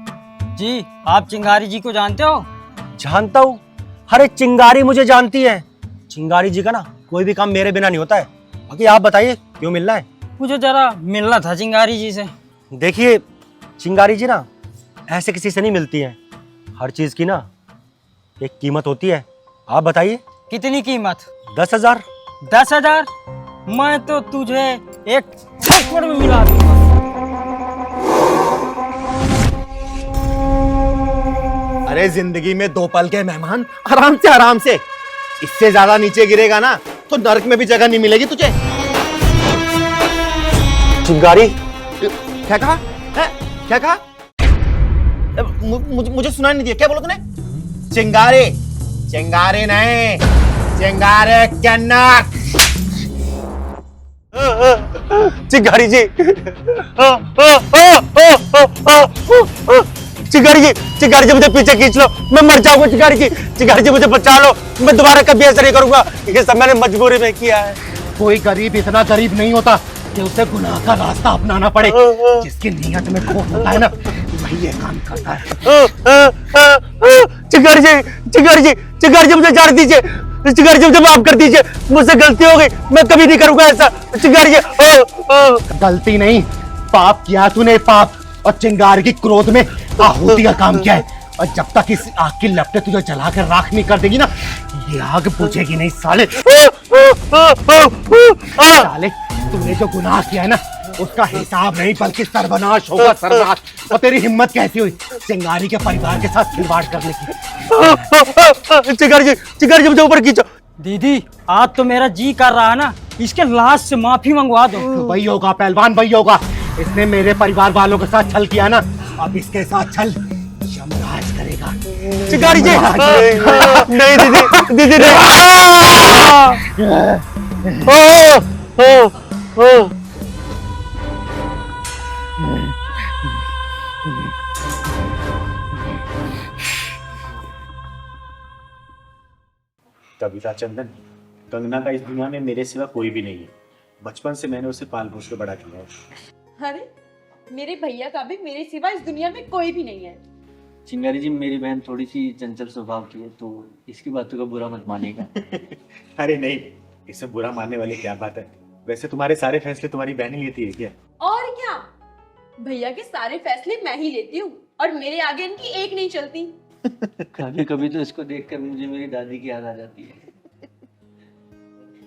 जी, आप चिंगारी जी को जानते हो? जानता हूँ। अरे चिंगारी मुझे जानती है। चिंगारी जी का ना कोई भी काम मेरे बिना नहीं होता है। बाकी आप बताइए क्यों मिलना है? मुझे जरा मिलना था चिंगारी जी से। देखिए चिंगारी जी ना ऐसे किसी से नहीं मिलती है। हर चीज की ना एक कीमत होती है। आप बताइए। कितनी कीमत? 10,000। 10,000? मैं तो तुझे एक थप्पड़ में मिला दूंगा। अरे जिंदगी में 2 पल के मेहमान, आराम से। इससे ज्यादा नीचे गिरेगा ना तो नरक में भी जगह नहीं मिलेगी तुझे। चिंगारी क्या कहा? क्या कहा? मुझे सुनाई नहीं दिया। क्या बोला तूने? चिंगारी? चिंगारी नहीं, चिंगारे किन्नर। चिंगारी जी, चिंगारी जी मुझे पीछे खींच लो, मैं मर जाऊंगा। चिंगारी जी मुझे बचा लो, मैं दोबारा कभी ऐसा नहीं करूंगा। ये सब मैंने मजबूरी में किया है। कोई गरीब इतना गरीब नहीं होता कि उसे गुनाह का रास्ता अपनाना पड़े। जिसकी नीयत में खौफ होता है ना, वही ये काम करता है। चिंगारी जी मुझे जाने दीजिए। चिंगारी जी मुझे माफ कर दीजिए, मुझसे गलती हो गई, मैं कभी नहीं करूंगा ऐसा। चिंगारी जी गलती नहीं, पाप किया तूने, पाप। और चिंगारी की क्रोध में आहुति का काम किया है। और जब तक इस आग की लपटें तुझे जलाकर राख नहीं कर देगी ना, ये आग बुझेगी नहीं साले। साले तूने जो गुनाह किया है ना, उसका हिसाब नहीं बल्कि सर्वनाश होगा, सर्वनाश। और तेरी हिम्मत कैसी हुई चिंगारी के परिवार के साथ खिलवाड़ करने की? चिंगारी जी मुझे ऊपर खींचो। दीदी, आज तो मेरा जी कर रहा है ना, इसके लाश से माफी मंगवा दो। वही होगा पहलवान, वही होगा। इसने मेरे परिवार वालों के साथ छल किया ना, अब इसके साथ छल यमराज करेगा। चिंगारी जी नहीं, दीदी नहीं। कविता चंदन, कंगना का इस दुनिया में मेरे सिवा कोई भी नहीं है। बचपन से मैंने उसे पाल पोस के बड़ा किया है। अरे मेरे भैया का भी मेरे सिवा इस दुनिया में कोई भी नहीं है। चिंगारी जी, मेरी बहन थोड़ी सी चंचल स्वभाव की है, तो इसकी बातों का बुरा मत मानिएगा। अरे नहीं, इसमें बुरा मानने वाली क्या बात है। वैसे तुम्हारे सारे फैसले तुम्हारी बहन ही लेती है क्या? और क्या, भैया के सारे फैसले मैं ही लेती हूँ और मेरे आगे इनकी एक नहीं चलती। कभी कभी तो इसको देखकर मुझे मेरी दादी की याद आ जाती है।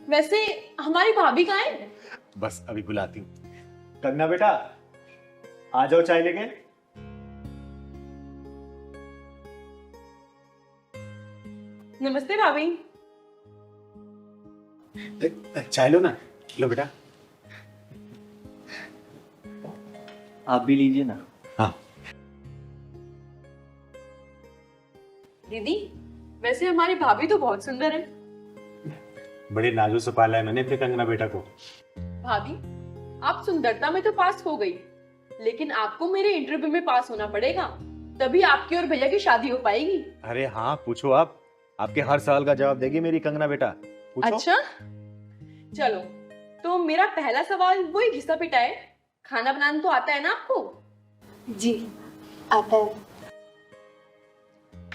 वैसे हमारी भाभी कहाँ है? बस अभी बुलाती हूँ। कंगना बेटा, आ जाओ चाय लेके। नमस्ते भाभी। चाय लो ना। लो बेटा। आप भी लीजिए ना। हाँ। दीदी, वैसे हमारी भाभी तो बहुत सुंदर है। बड़े नाजू से पाला है मैंने अपने कंगना बेटा को। भाभी, आप सुंदरता में तो पास हो गई, लेकिन आपको मेरे इंटरव्यू में पास होना पड़ेगा, तभी आपकी और भैया की शादी हो पाएगी। अरे हाँ, पूछो आप। आपके हर सवाल का जवाब देगी मेरी कंगना बेटा। पूछो। अच्छा, चलो तो मेरा पहला सवाल वही घिसा पिटा है, खाना बनाना तो आता है ना आपको? जी आता है।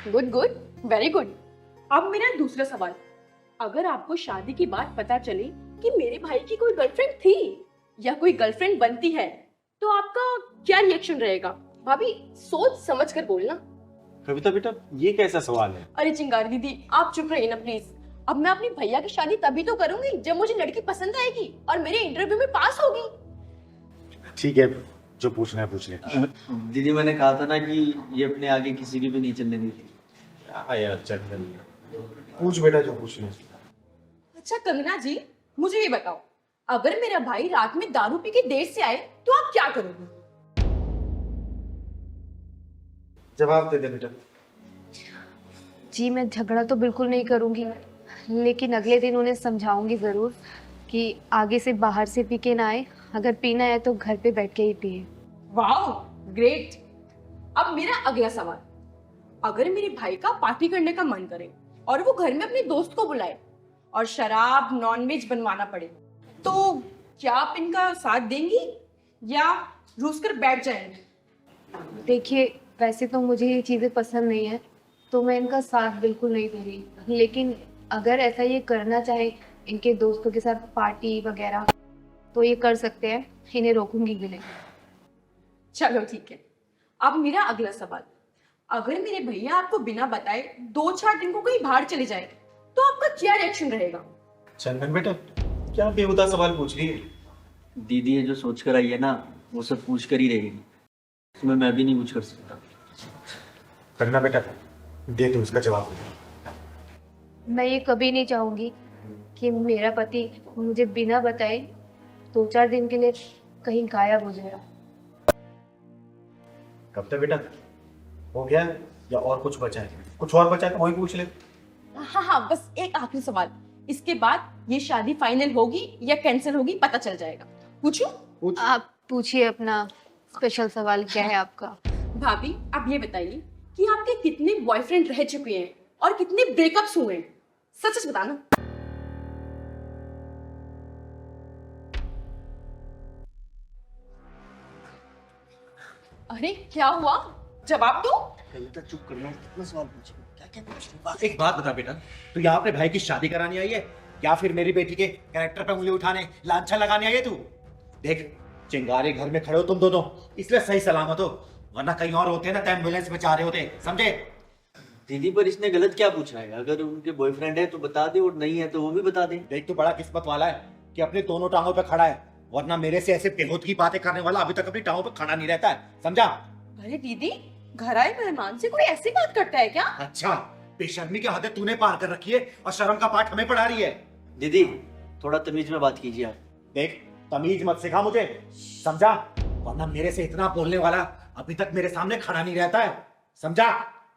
Good good, very good. अब मेरा दूसरा सवाल, अगर आपको शादी की बात पता चले कि मेरे भाई की कोई गर्लफ्रेंड थी या कोई गर्लफ्रेंड बनती है, तो आपका क्या रिएक्शन रहेगा? भाभी, सोच समझ कर बोलना। कविता बेटा, ये कैसा सवाल है? अरे चिंगारी दीदी, आप चुप रहिए ना प्लीज। अब मैं अपनी भैया की शादी तभी तो करूंगी जब मुझे लड़की पसंद आएगी और मेरे इंटरव्यू में पास होगी। ठीक है, जो पूछना है पूछ ले। दीदी, मैंने कहा था ना कि ये अपने आगे किसी की भी नहीं चलने देती। यार चंदन, पूछ बेटा जो पूछना है। अच्छा कंगना जी, मुझे ये बताओ, अगर मेरा भाई रात में दारू पी के देर से आए तो आप क्या करोगे? जवाब दे दे बेटा। जी, मैं झगड़ा तो बिल्कुल नहीं करूंगी, लेकिन अगले दिन उन्हें समझाऊंगी जरूर कि आगे से बाहर से पी के ना आए, अगर पीना है तो घर पे बैठ के ही पिए। वाह, ग्रेट। अब मेरा अगला सवाल, अगर मेरे भाई का पार्टी करने का मन करे और वो घर में अपने दोस्त को बुलाए और शराब नॉनवेज बनवाना पड़े, तो क्या आप इनका साथ देंगी या रूस कर बैठ जाएंगे? देखिए, वैसे तो मुझे ये चीज़ें पसंद नहीं है, तो मैं इनका साथ बिल्कुल नहीं दे रही। लेकिन अगर ऐसा ये करना चाहे इनके दोस्तों के साथ पार्टी वगैरह, तो ये कर सकते हैं, इन्हें रोकूंगी भी नहीं। चलो ठीक है। अब मेरा अगला सवाल, अगर मेरे भैया आपको बिना बताए 2-4 दिन को कहीं बाहर चले जाए तो आपका क्या रिएक्शन रहेगा? चंदन बेटा, क्या बेहुदा सवाल पूछ रही है? दीदी ये जो सोच कर आई है ना, वो सब पूछ कर ही रहेगी, उसमें मैं भी नहीं कुछ कर सकता। करना बेटा, दे दो इसका जवाब। मैं ये कभी नहीं चाहूंगी कि मेरा पति मुझे बिना बताए 2-4 दिन के लिए कहीं गायब हो जाए। कब तक बेटा? हो गया या और कुछ बचा है? कुछ और बचा है तो वही पूछ ले। हाँ हाँ, बस एक आखिरी सवाल, इसके बाद ये शादी फाइनल होगी या कैंसिल होगी पता चल जाएगा। पूछूं? आप पूछिए, अपना स्पेशल सवाल क्या है आपका? भाभी आप ये बताइए कि आपके कितने बॉयफ्रेंड रह चुके हैं और कितने ब्रेकअप्स हुए हैं, सच सच बताना। अरे क्या हुआ, जवाब दो। चुप करना, कितना सवाल पूछे, क्या क्या पूछ रही है? एक बात बता बेटा, तू यहाँ अपने भाई की शादी करानी आई है या फिर मेरी बेटी के कैरेक्टर पे उंगली उठाने, लांछन लगाने आई है तू? देख, चिंगारी घर में खड़े हो तुम दोनों, इसलिए सही सलामत हो, वरना कहीं और होते ना तो एम्बुलेंस में जा रहे होते, समझे? दीदी पर इसने गलत क्या पूछा है? अगर उनके बॉयफ्रेंड है तो बता दे, और नहीं है तो वो भी बता दे। देख, तू बड़ा किस्मत वाला है कि अपने दोनों टांगों पे खड़ा है, वरना मेरे से ऐसे बेहूद की बातें करने वाला अभी तक अपनी टांगों पे खड़ा नहीं रहता है, समझा? अरे दीदी, घर आए मेहमान से कोई ऐसी बात करता है क्या? अच्छा, बेशर्मी की हद तूने पार कर रखी है और शर्म का पाठ हमें पढ़ा रही है। दीदी थोड़ा तमीज में बात कीजिए आप। देख, तमीज मत सिखा मुझे, समझा? वरना मेरे से इतना बोलने वाला अभी तक मेरे सामने खड़ा नहीं रहता है, समझा?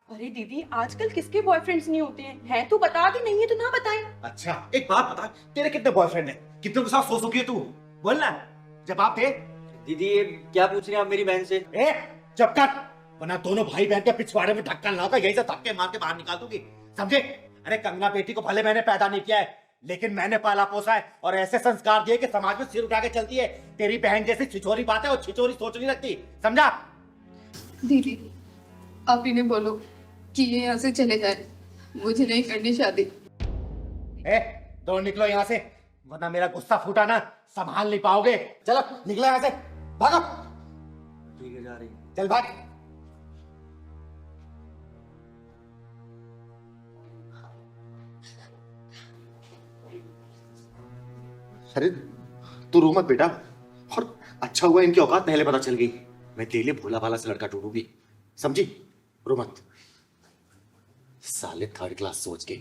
अरे दीदी, आजकल किसके बॉयफ्रेंड्स नहीं होते हैं तो बता दे, नहीं है तो ना बताए। अच्छा, एक बात बता, तेरे कितने बॉयफ्रेंड है? कितने के साथ सो चुकी है तू? बोलना, जवाब दे। दीदी ये क्या पूछ रहे हैं आप मेरी बहन से? जब तक, वरना दोनों भाई बहन के पिछवाड़े में ढक्कन लाकर यही से धक्के मार के बाहर निकाल दूंगी, समझे? अरे कंगना बेटी को भले मैंने पैदा नहीं किया है, लेकिन मैंने पाला पोसा है और ऐसे संस्कार दिए कि समाज में सिर उठा के चलती है। तेरी बहन जैसी छिछोरी बातें और छिछोरी सोच नहीं रखती, समझा? दीदी आप इन्हें बोलो कि ये यहाँ से चले जाए, मुझे नहीं करनी शादी। दौड़ निकलो यहाँ से, वरना मेरा गुस्सा फूटा ना संभाल नहीं पाओगे। चलो निकलो यहाँ से, भागो। ठीक है, जा रही है। चल भाग। अरे तू रो मत बेटा, और अच्छा हुआ इनकी औकात पहले पता चल गई। मैं तेरे लिए भोला भाला से लड़का ढूंढूंगी, समझी? रो मत। साले 3rd क्लास सोच के